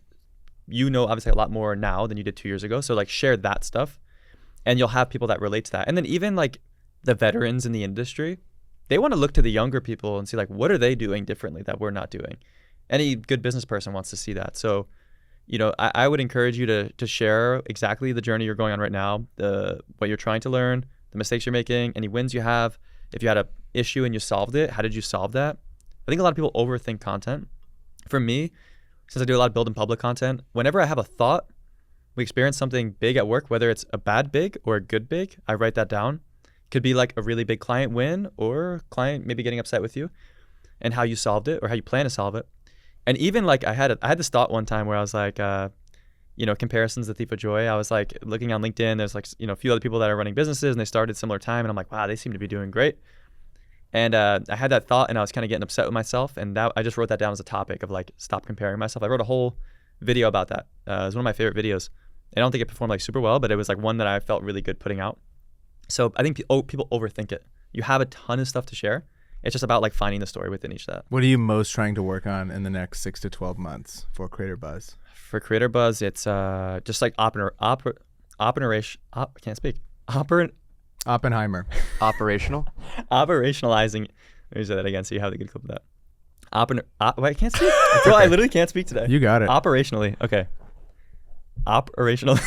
you know obviously a lot more now than you did 2 years ago. So like share that stuff, and you'll have people that relate to that. And then even like the veterans in the industry, they want to look to the younger people and see like what are they doing differently that we're not doing. Any good business person wants to see that. So I would encourage you to share exactly the journey you're going on right now, what you're trying to learn, the mistakes you're making, any wins you have. If you had an issue and you solved it, how did you solve that? I think a lot of people overthink content. For me, since I do a lot of build in public content, whenever I have a thought, we experience something big at work, whether it's a bad big or a good big, I write that down. Could be like a really big client win or client maybe getting upset with you and how you solved it or how you plan to solve it. And even like I had this thought one time where I was like, comparisons the thief of joy. I was like looking on LinkedIn, there's like, a few other people that are running businesses and they started similar time. And I'm like, wow, they seem to be doing great. And I had that thought and I was kind of getting upset with myself. And I just wrote that down as a topic of like, stop comparing myself. I wrote a whole video about that. It was one of my favorite videos. I don't think it performed like super well, but it was like one that I felt really good putting out. So I think people overthink it. You have a ton of stuff to share. It's just about like finding the story within each of that. What are you most trying to work on in the next 6 to 12 months for Creator Buzz? For Creator Buzz, it's just like Oppenheimer. Operational? Operationalizing. Let me say that again so you have the good clip of that. Wait, I can't speak. Bro, I literally can't speak today. You got it. Operationally. Okay. Operational.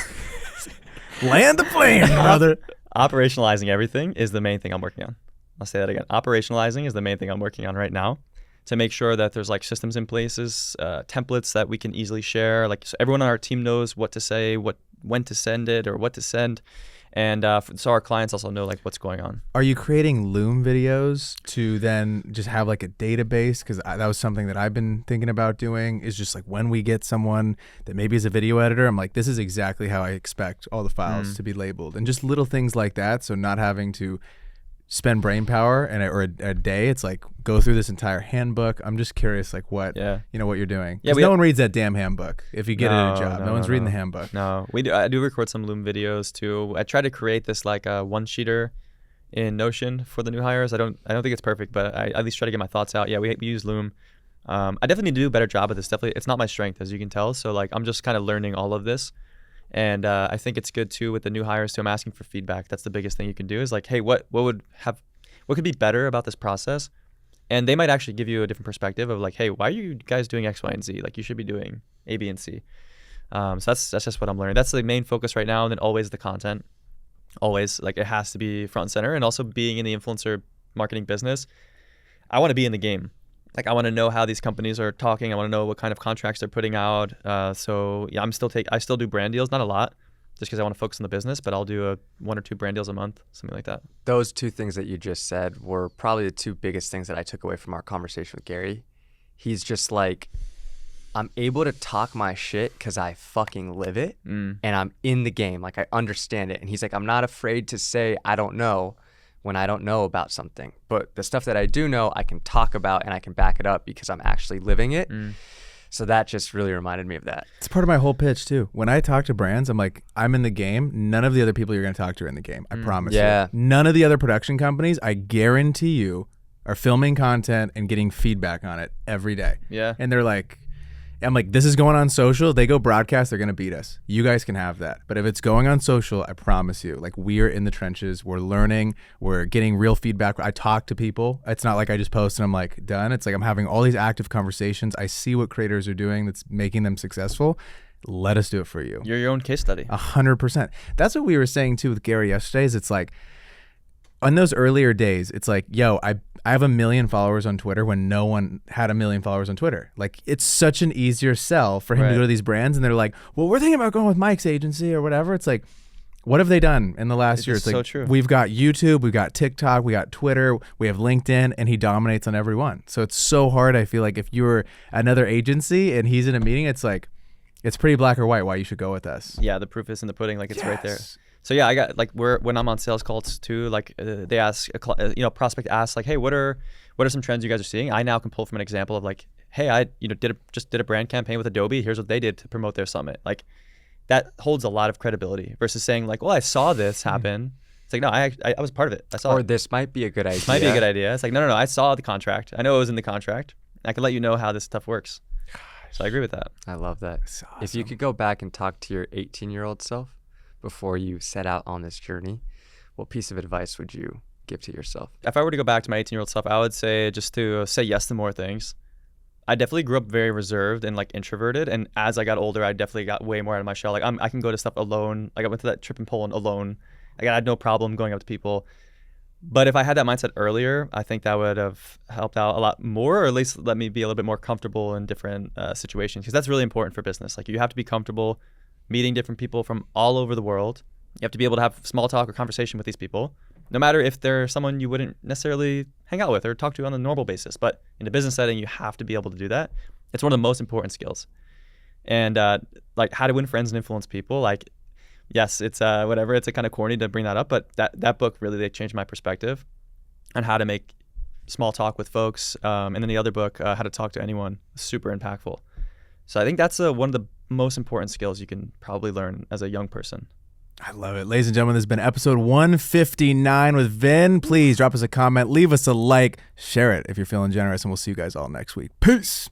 Land the plane, brother. Operationalizing everything is the main thing I'm working on. I'll say that again. Operationalizing is the main thing I'm working on right now to make sure that there's like systems in places, templates that we can easily share. Like so everyone on our team knows what to say, when to send it or what to send. And so our clients also know like what's going on. Are you creating Loom videos to then just have like a database? Because that was something that I've been thinking about doing, is just like when we get someone that maybe is a video editor, I'm like, this is exactly how I expect all the files to be labeled, and just little things like that. So not having to spend brain power or a day. It's like go through this entire handbook. I'm just curious, like what what you're doing. Yeah, no one reads that damn handbook. If you get it at a job, no one's reading the handbook. No, I do record some Loom videos too. I try to create this like one sheeter in Notion for the new hires. I don't think it's perfect, but I at least try to get my thoughts out. Yeah, we use Loom. I definitely need to do a better job of this. Definitely, it's not my strength, as you can tell. So like, I'm just kind of learning all of this. And I think it's good too with the new hires too. I'm asking for feedback. That's the biggest thing you can do is like, hey, what could be better about this process? And they might actually give you a different perspective of like, hey, why are you guys doing X, Y, and Z? Like you should be doing A, B, and C. So that's just what I'm learning. That's the main focus right now. And then always the content. Always, like, it has to be front and center. And also being in the influencer marketing business, I want to be in the game. Like I want to know how these companies are talking. I want to know what kind of contracts they're putting out. So yeah, I still do brand deals, not a lot, just because I want to focus on the business, but I'll do 1 or 2 brand deals a month, something like that. Those 2 things that you just said were probably the 2 biggest things that I took away from our conversation with Gary. He's just like, I'm able to talk my shit because I fucking live it and I'm in the game. Like I understand it. And he's like, I'm not afraid to say I don't know when I don't know about something. But the stuff that I do know, I can talk about and I can back it up because I'm actually living it. So that just really reminded me of that. It's part of my whole pitch too. When I talk to brands, I'm like, I'm in the game. None of the other people you're going to talk to are in the game. I promise you. None of the other production companies, I guarantee you, are filming content and getting feedback on it every day. Yeah. And they're like, I'm like, this is going on social. They go broadcast, they're going to beat us. You guys can have that. But if it's going on social, I promise you, like we are in the trenches. We're learning. We're getting real feedback. I talk to people. It's not like I just post and I'm like done. It's like I'm having all these active conversations. I see what creators are doing that's making them successful. Let us do it for you. You're your own case study. 100%. That's what we were saying too with Gary yesterday is it's like, on those earlier days, it's like, yo, I have 1 million followers on Twitter when no one had 1 million followers on Twitter. Like, it's such an easier sell for him to go to these brands, and they're like, well, we're thinking about going with Mike's agency or whatever. It's like, what have they done in the last year? It's like, so true. We've got YouTube, we've got TikTok, we got Twitter, we have LinkedIn, and he dominates on every one. So it's so hard. I feel like if you were another agency and he's in a meeting, it's like, it's pretty black or white why you should go with us. Yeah, the proof is in the pudding. Like it's right there. So yeah, I got like when I'm on sales calls too, like they ask, prospect asks like, hey, what are some trends you guys are seeing? I now can pull from an example of like, hey, I just did a brand campaign with Adobe. Here's what they did to promote their summit. Like that holds a lot of credibility versus saying like, well, I saw this happen. It's like, no, I was part of it. I saw. Or it. This might be a good idea. This might be a good idea. It's like, no, I saw the contract. I know it was in the contract. I can let you know how this stuff works. So I agree with that. I love that. Awesome. If you could go back and talk to your 18-year-old self before you set out on this journey, what piece of advice would you give to yourself? If I were to go back to my 18-year-old self, I would say just to say yes to more things. I definitely grew up very reserved and like introverted, and as I got older, I definitely got way more out of my shell. Like I can go to stuff alone. Like I went to that trip in Poland alone. Like I had no problem going up to people. But if I had that mindset earlier, I think that would have helped out a lot more, or at least let me be a little bit more comfortable in different situations, because that's really important for business. Like you have to be comfortable meeting different people from all over the world. You have to be able to have small talk or conversation with these people, no matter if they're someone you wouldn't necessarily hang out with or talk to on a normal basis. But in a business setting, you have to be able to do that. It's one of the most important skills. And like how to win friends and influence people. Like, yes, it's whatever. It's a kind of corny to bring that up, but that book really changed my perspective on how to make small talk with folks. And then the other book, How to Talk to Anyone, super impactful. So I think that's one of the most important skills you can probably learn as a young person. I love it. Ladies and gentlemen, this has been episode 159 with Vin. Please drop us a comment, leave us a like, share it if you're feeling generous, and we'll see you guys all next week. Peace.